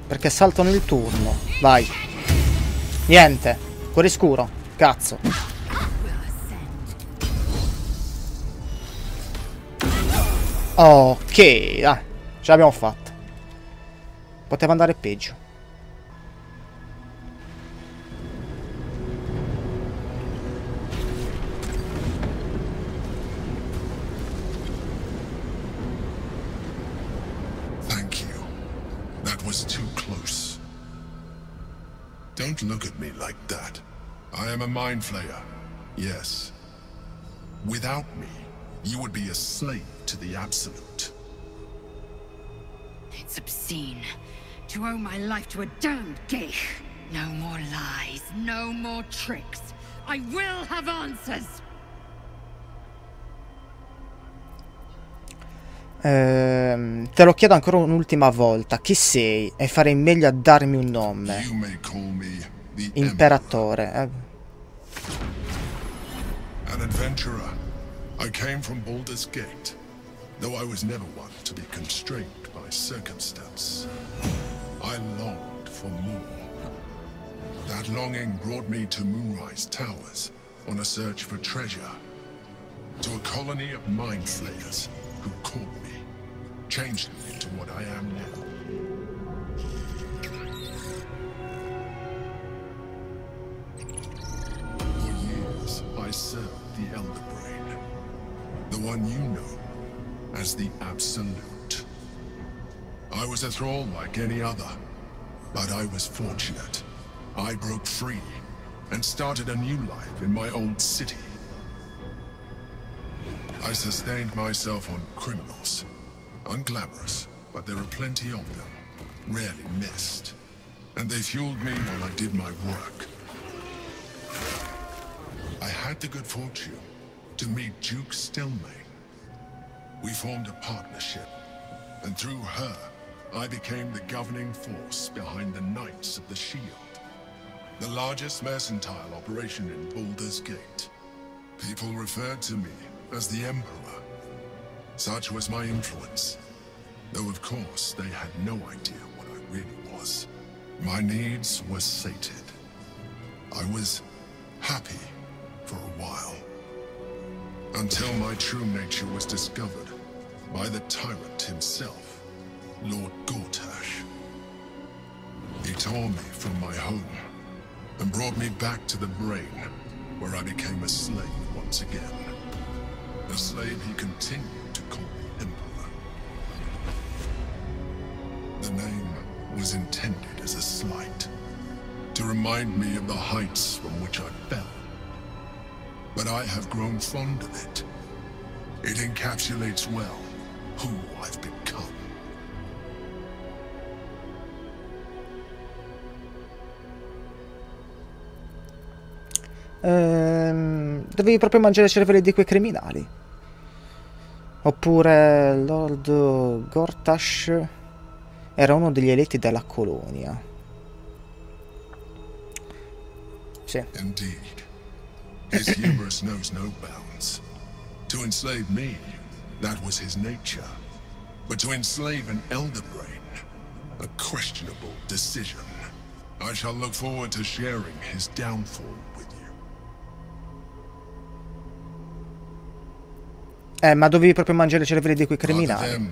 Speaker 1: Perché saltano il turno. Vai. Niente. Cuore scuro. Cazzo. Ok. Ah, ce l'abbiamo fatta. Poteva andare peggio.
Speaker 12: Don't look at me like that. I am a mind flayer. Yes. Without me, you would be a slave to the Absolute.
Speaker 9: It's obscene to owe my life to a damned geich. No more lies, no more tricks. I will have answers.
Speaker 1: Te lo chiedo ancora un'ultima volta. Chi sei? E farei meglio a darmi un nome. Imperatore.
Speaker 12: An adventurer. I came from BALDUR'S gate. though I was never one to be constrained by circumstance. I longed for more. That longing brought me to Moonrise Towers on a search for treasure. To a colony of mind flayers who caught me, changed me into what I am now. For years, I served the Elder Brain, the one you know as the Absolute. I was a thrall like any other, but I was fortunate. I broke free and started a new life in my old city. I sustained myself on criminals. Unglamorous, but there are plenty of them, rarely missed. And they fueled me while I did my work. I had the good fortune to meet Duke Stelmane. We formed a partnership, and through her, I became the governing force behind the Knights of the Shield, the largest mercantile operation in Baldur's Gate. People referred to me as the Emperor. Such was my influence, though of course they had no idea what I really was. My needs were sated. I was happy for a while, until my true nature was discovered by the tyrant himself, Lord Gortash. He tore me from my home and brought me back to the Brain, where I became a slave once again. A slave he continued to call the Emperor. The name was intended as a slight, to remind me of the heights from which I fell. But I have grown fond of it. It encapsulates well who I've become.
Speaker 1: Dovevi proprio mangiare i cervelli di quei criminali. Oppure Lord Gortash era uno degli eletti della colonia. Sì.
Speaker 12: Indeed. His hubris knows no bounds. To enslave me, that was his nature. But to enslave an Elder Brain, a questionable decision. I shall look forward to sharing his downfall with you.
Speaker 1: Ma dovevi proprio mangiare i cervelli di quei criminali.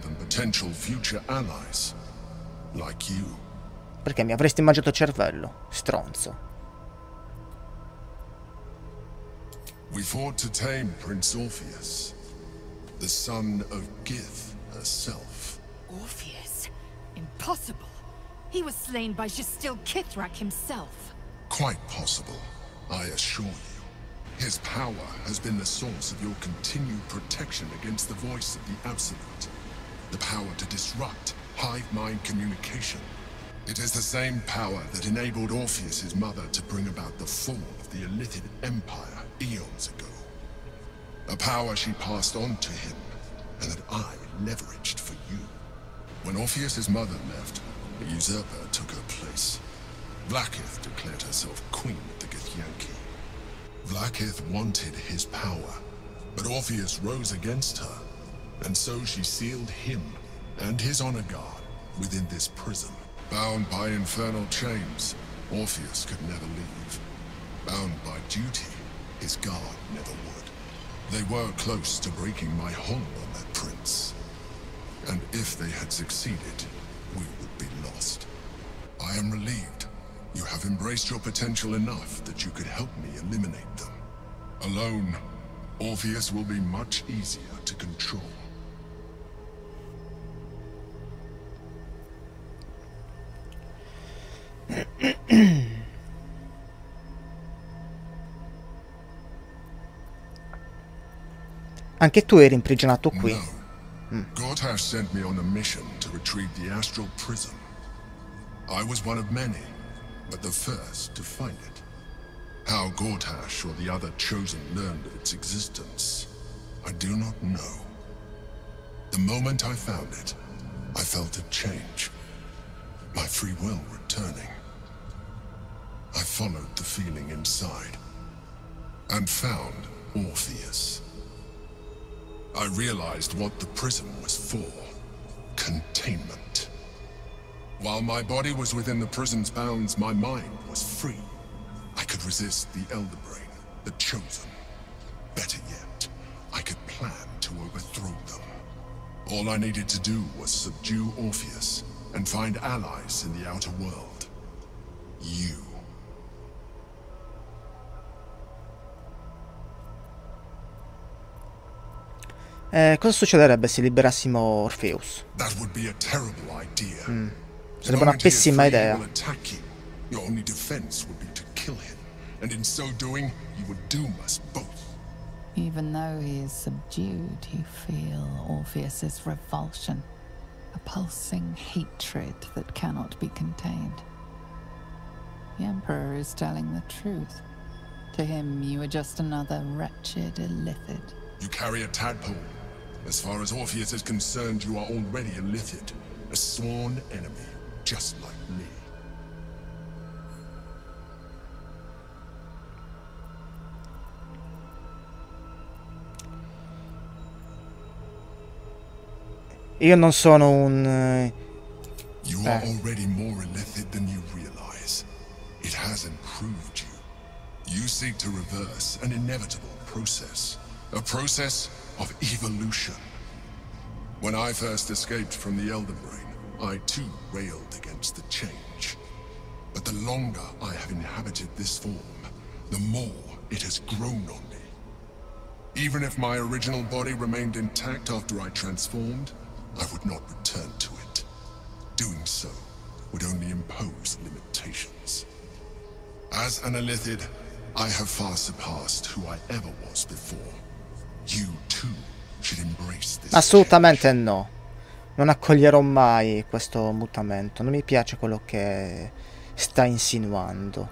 Speaker 1: Perché mi avresti mangiato il cervello, stronzo.
Speaker 12: We fought to tame Prince Orpheus, the son of Gith herself.
Speaker 9: Orpheus? Impossible. He was slain by Justil Kithrak himself.
Speaker 12: Quite possible, I assure you. His power has been the source of your continued protection against the voice of the Absolute. The power to disrupt hive mind communication. It is the same power that enabled Orpheus's mother to bring about the fall of the Illithid Empire eons ago. A power she passed on to him, and that I leveraged for you. When Orpheus's mother left, a usurper took her place. Vlaakith declared herself queen of the Githyanki. Vlaakith wanted his power, but Orpheus rose against her, and so she sealed him and his honor guard within this prison. Bound by infernal chains, Orpheus could never leave. Bound by duty, his guard never would. They were close to breaking my hold on that prince. And if they had succeeded, we would be lost. I am relieved. You have embraced your potential enough that you could help me eliminate them. Alone, Orpheus will be much easier to control.
Speaker 1: Anche tu eri imprigionato qui.
Speaker 12: No. Gortash sent me on a mission to retrieve the astral prism. I was one of many, but the first to find it. How Gortash or the other chosen learned of its existence, I do not know. The moment I found it, I felt a change. My free will returning. I followed the feeling inside, and found Orpheus. I realized what the prism was for. Containment. While my body was within the prison's bounds, my mind was free. I could resist the Elder Brain, the Chosen. Better yet, I could plan to overthrow them. All I needed to do was subdue Orpheus and find allies in the outer world. You.
Speaker 1: Cosa succederebbe se liberassimo Orpheus?
Speaker 12: That would be a terrible idea.
Speaker 1: Sarebbe una pessima idea.
Speaker 12: Your only defense would be to kill him, and in so doing, you would doom us both.
Speaker 5: Even though he is subdued, you feel Orpheus's revulsion, a pulsing hatred that cannot be contained. The Emperor is telling the truth. To him, you are just another wretched illithid.
Speaker 12: You carry a tadpole. As far as Orpheus is concerned, you are already a illithid, a sworn enemy, just like me.
Speaker 1: Io non sono un...
Speaker 12: You are already more illithid than you realize. It has improved you. You seek to reverse an inevitable process. A process of evolution. When I first escaped from the Elder Brain, I too railed against the change. But the longer I have inhabited this form, the more it has grown on me. Even if my original body remained intact after I transformed, I would not return to it. Doing so would only impose limitations. As an illithid, I have far surpassed who I ever was before. You too should embrace this.
Speaker 1: Assolutamente no. Non accoglierò mai questo mutamento. Non mi piace quello che sta insinuando.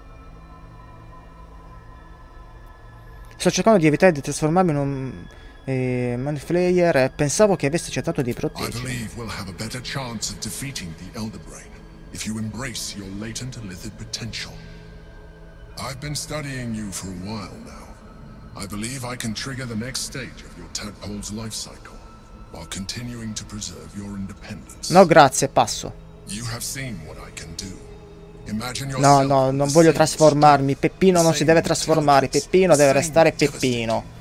Speaker 1: Sto cercando di evitare di trasformarmi in un Mind Flayer e pensavo che avessi cercato di proteggermi.
Speaker 12: I believe we'll have a better chance of defeating the Elder Brain if you embrace your latent illithid potential. I've been studying you for a while now. I believe I can trigger the next stage of your tadpole's life cycle, while continuing to preserve your independence.
Speaker 1: No, grazie, passo.
Speaker 12: You have seen what I can do. Imagine
Speaker 1: No, no, non voglio trasformarmi. Peppino non si deve trasformare. Peppino deve restare Peppino.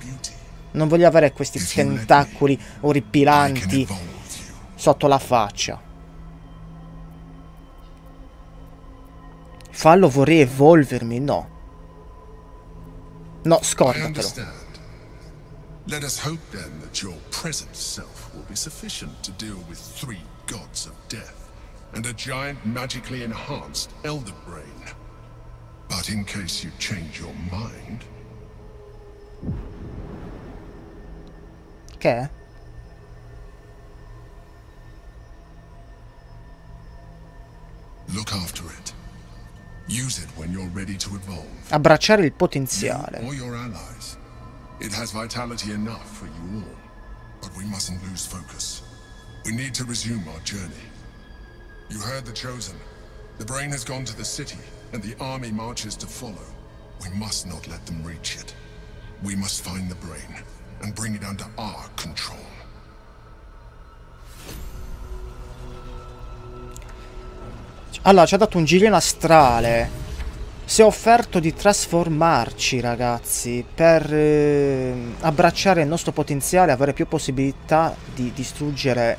Speaker 1: Non voglio avere questi tentacoli orripilanti sotto la faccia. Fallo, vorrei evolvermi, no. No, scordatelo.
Speaker 12: Let us hope then that your present self will be sufficient to deal with 3 gods of death and a giant magically enhanced Elder Brain. But in case you change your mind...
Speaker 1: Che?
Speaker 12: Look after it. Use it when you're ready to evolve.
Speaker 1: Abbracciare il potenziale.
Speaker 12: You or your allies. It has vitality enough for you all. But we mustn't lose focus. We need to resume our journey. You heard the Chosen. The Brain has gone to the city, and the army marches to follow. We must not let them reach it. We must find the Brain, and bring it under our control.
Speaker 1: Allora, ci ha dato un girino astrale. Si è offerto di trasformarci, ragazzi, per abbracciare il nostro potenziale e avere più possibilità di distruggere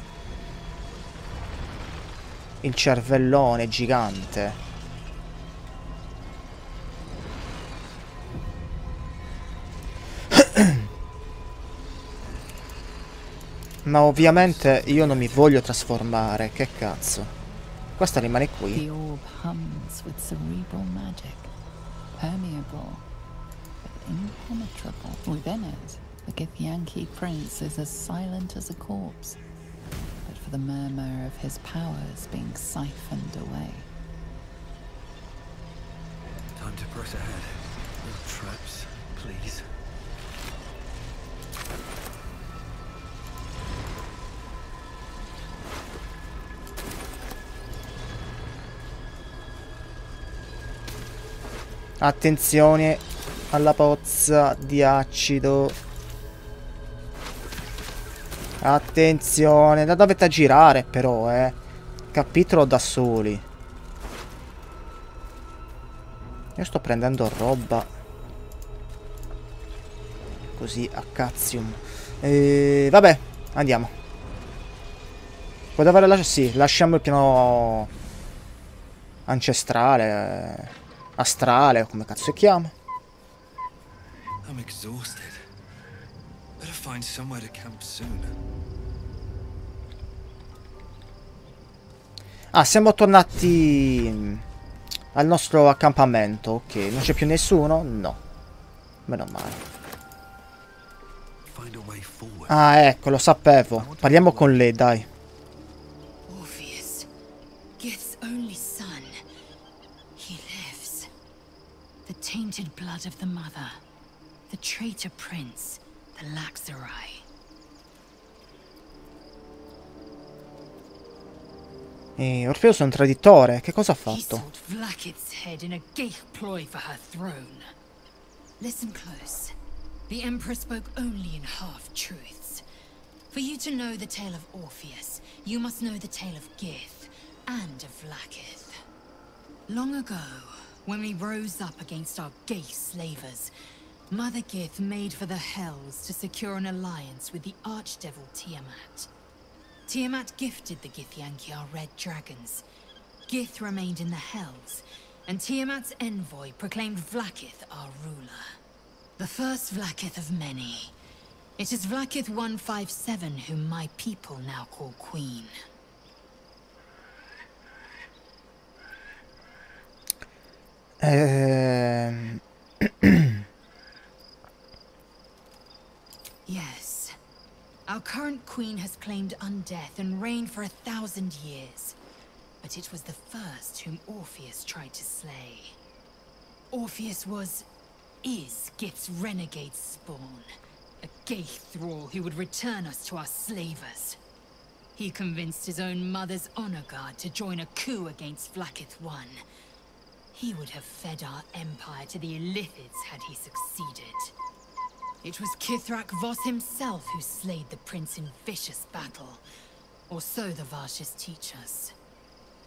Speaker 1: il cervellone gigante. Ma ovviamente io non mi voglio trasformare, che cazzo. Questa rimane qui.
Speaker 5: The orb hums with cerebral magic, permeable but impenetrable. Within it, the Githyanki prince is as silent as a corpse, but for the murmur of his powers being siphoned away.
Speaker 2: Time to press ahead. No traps, please.
Speaker 1: Attenzione alla pozza di acido. Attenzione, la dovete girare però, capitolo da soli. Io sto prendendo roba così a cazzium. Vabbè, andiamo. Può davvero sì, lasciamo il piano ancestrale, astrale, come cazzo si chiama.
Speaker 2: I'm exhausted. Better find somewhere to camp soon.
Speaker 1: Ah, siamo tornati al nostro accampamento. Ok, non c'è più nessuno? No. Meno male. Ah, ecco, lo sapevo. Parliamo con lei, dai.
Speaker 9: Orpheus, Gith's only son. He lives. The tainted blood of the mother. The traitor prince. The Laxarai.
Speaker 1: Orfeo è un traditore. Che cosa ha fatto?
Speaker 9: Vlakith's head in a ghaik ploy for her throne. Listen close. The Emperor spoke only in half-truths. For you to know the tale of Orpheus, you must know the tale of Gith and of Vlakith. Long ago, when we rose up against our gay slavers, Mother Gith made for the Hells to secure an alliance with the archdevil Tiamat. Tiamat gifted the Githyanki our red dragons. Gith remained in the Hells, and Tiamat's envoy proclaimed Vlakith our ruler. The first Vlakith of many. It is Vlakith 157 whom my people now call Queen. Yes. Our current queen has claimed undeath and reigned for 1,000 years. But it was the first whom Orpheus tried to slay. Orpheus is Gith's renegade spawn. A gay thrall who would return us to our slavers. He convinced his own mother's honor guard to join a coup against Vlakith I. He would have fed our empire to the Illithids had he succeeded. It was Kithrak Voss himself who slayed the prince in vicious battle. Or so the Varshas teach us.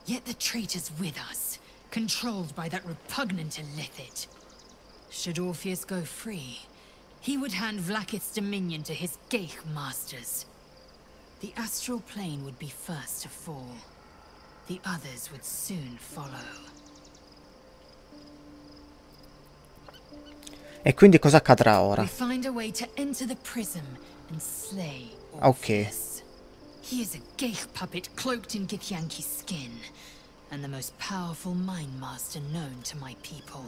Speaker 9: Yet the traitor's with us, controlled by that repugnant Illithid. Should Orpheus go free, he would hand Vlakith's dominion to his ghaik masters. The astral plane would be first to fall. The others would soon follow.
Speaker 1: E quindi cosa accadrà ora?
Speaker 9: We find a way to enter the prism and slay
Speaker 1: Ok.
Speaker 9: Orpheus. He is a ghaik puppet cloaked in Githyanki's skin, and the most powerful mind master known to my people.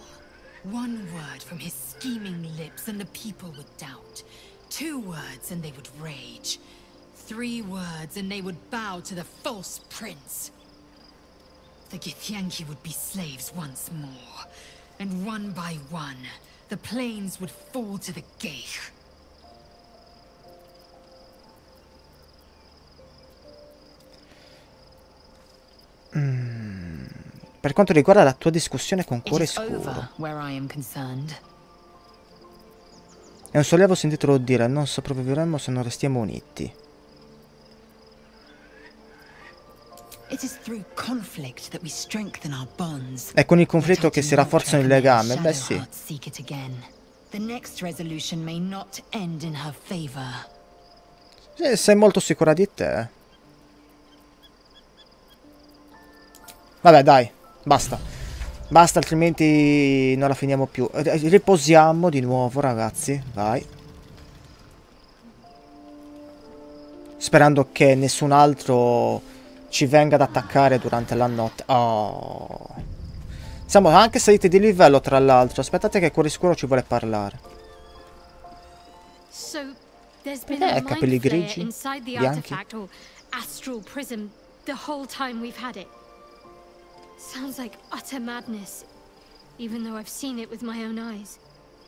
Speaker 9: One word from his scheming lips and the people would doubt. 2 words and they would rage. 3 words and they would bow to the false prince. The Githyanki would be slaves once more, and one by one, the plains would fall to the ghaik.
Speaker 1: Per quanto riguarda la tua discussione con Cuore Scuro, è un sollievo sentirlo dire, non sopravviveremo se non restiamo uniti. È con il conflitto che si rafforzano i legami, beh sì. Sei molto sicura di te? Vabbè, dai, basta. Basta, altrimenti non la finiamo più. Riposiamo di nuovo, ragazzi, vai. Sperando che nessun altro ci venga ad attaccare durante la notte. Oh. Siamo anche saliti di livello, tra l'altro. Aspettate che Cuore Scuro ci vuole parlare. Capelli grigi, bianchi.
Speaker 3: Astral prism the whole time we've had it. Sounds like utter madness, even though I've seen it with my own eyes.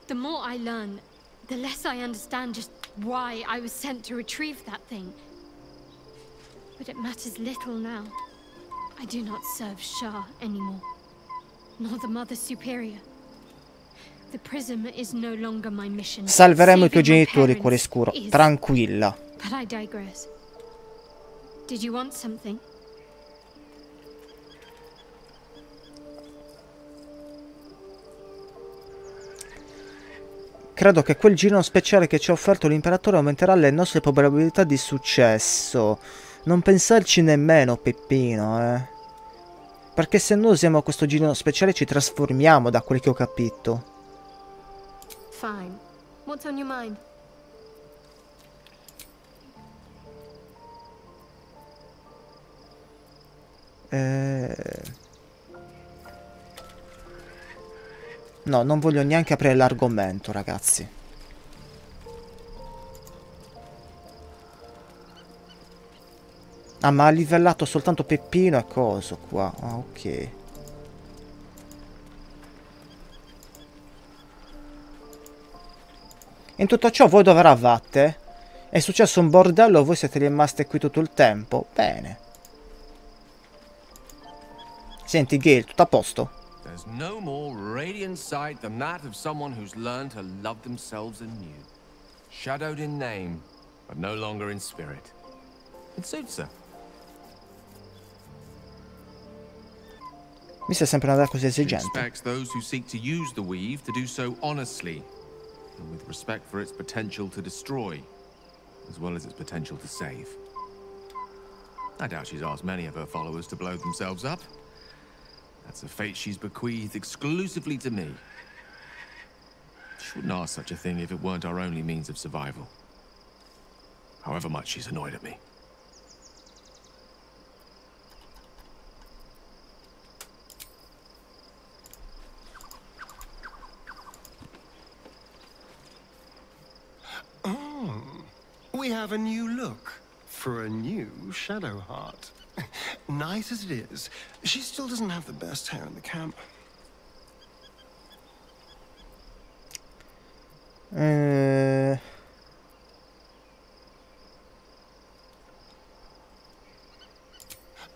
Speaker 3: The more I learn, the less I understand just why I was sent to retrieve that thing. But it matters little now. I do not serve Shah anymore, nor the Mother Superior. The prism is no longer my mission.
Speaker 1: Salveremo i tuoi genitori, Cuore Scuro. Tranquilla.
Speaker 3: But I digress. Did you want something?
Speaker 1: Credo che quel girino speciale che ci ha offerto l'imperatore aumenterà le nostre probabilità di successo. Non pensarci nemmeno, Peppino, Perché se noi usiamo questo girino speciale ci trasformiamo, da quel che ho capito.
Speaker 3: Fine. What's on your mind?
Speaker 1: No, non voglio neanche aprire l'argomento, ragazzi. Ah, ma ha livellato soltanto Peppino e coso qua. Ah, ok. In tutto ciò voi dove eravate? È successo un bordello, voi siete rimasti qui tutto il tempo? Bene. Senti, Gale, tutto a posto?
Speaker 13: There's no more radiant sight than that of someone who's learned to love themselves anew. Shadowed in name, but no longer in spirit. It suits her.
Speaker 1: Mi sei sempre una così esigente.
Speaker 13: Expects those who seek to use the weave to do so honestly, and with respect for its potential to destroy, as well as its potential to save. I doubt she's asked many of her followers to blow themselves up. That's a fate she's bequeathed exclusively to me. She wouldn't ask such a thing if it weren't our only means of survival. However much she's annoyed at me.
Speaker 14: Oh, we have a new look for a new Shadow Heart. Nice as it is, she still doesn't have the best hair in the camp.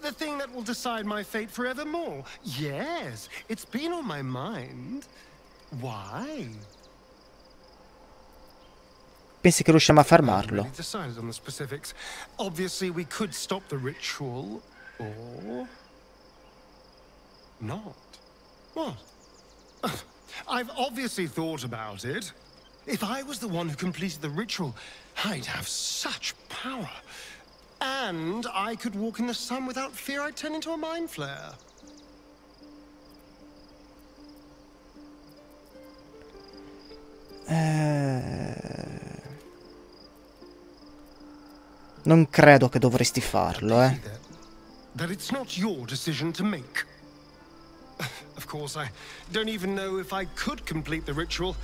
Speaker 14: The thing that will decide my fate forevermore. Yes, it's been on my mind. Why?
Speaker 1: Pensi che riusciamo a fermarlo?
Speaker 14: Decided on the specifics. Obviously, we could stop the ritual, or not. What? I've obviously thought about it. If I was the one who completed the ritual, I'd have such power. And I could walk in the sun without fear I'd turn into a mind flare.
Speaker 1: Non credo che dovresti farlo,
Speaker 14: That it's not your decision to make. Of course, I don't even know if I could complete the ritual.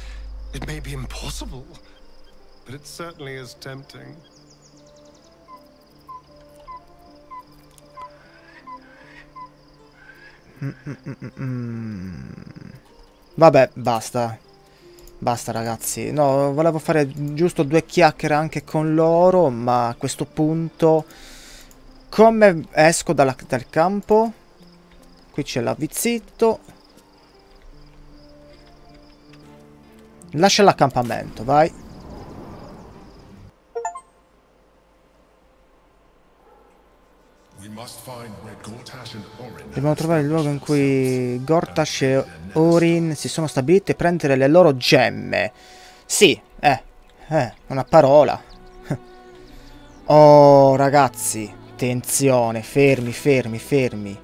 Speaker 14: It may be impossible, but it certainly is tempting.
Speaker 1: Vabbè, basta. Basta, ragazzi. No, volevo fare giusto 2 chiacchiere anche con loro, ma a questo punto... Come esco dal campo? Qui c'è l'avvizzito. Lascia l'accampamento, vai. Dobbiamo trovare il luogo in cui Gortash e Orin si sono stabiliti e prendere le loro gemme. Sì, una parola. Oh, ragazzi, attenzione, fermi, fermi, fermi.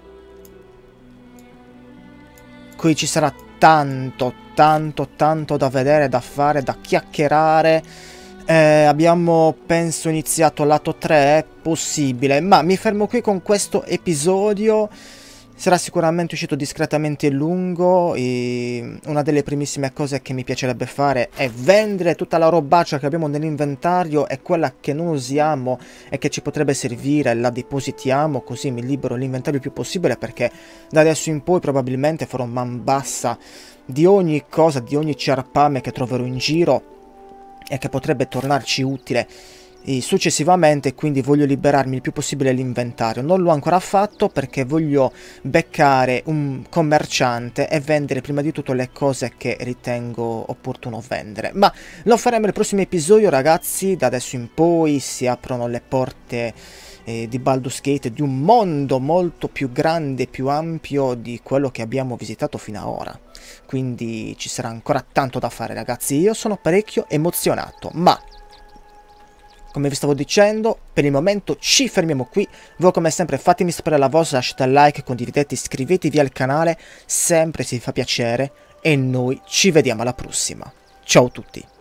Speaker 1: Qui ci sarà tanto, tanto, tanto da vedere, da fare, da chiacchierare. Abbiamo, penso, iniziato lato 3, è possibile, ma mi fermo qui con questo episodio. Sarà sicuramente uscito discretamente lungo. Una delle primissime cose che mi piacerebbe fare è vendere tutta la robaccia che abbiamo nell'inventario, e quella che non usiamo e che ci potrebbe servire la depositiamo, così mi libero l'inventario il più possibile, perché da adesso in poi probabilmente farò man bassa di ogni cosa, di ogni ciarpame che troverò in giro e che potrebbe tornarci utile successivamente, quindi voglio liberarmi il più possibile l'inventario. Non l'ho ancora fatto perché voglio beccare un commerciante e vendere prima di tutto le cose che ritengo opportuno vendere, ma lo faremo nel prossimo episodio, ragazzi. Da adesso in poi si aprono le porte di Baldur's Gate, di un mondo molto più grande, più ampio di quello che abbiamo visitato fino ad ora, quindi ci sarà ancora tanto da fare, ragazzi. Io sono parecchio emozionato, ma come vi stavo dicendo, per il momento ci fermiamo qui. Voi come sempre fatemi sapere la vostra, lasciate il like, condividete, iscrivetevi al canale, sempre se vi fa piacere, e noi ci vediamo alla prossima. Ciao a tutti!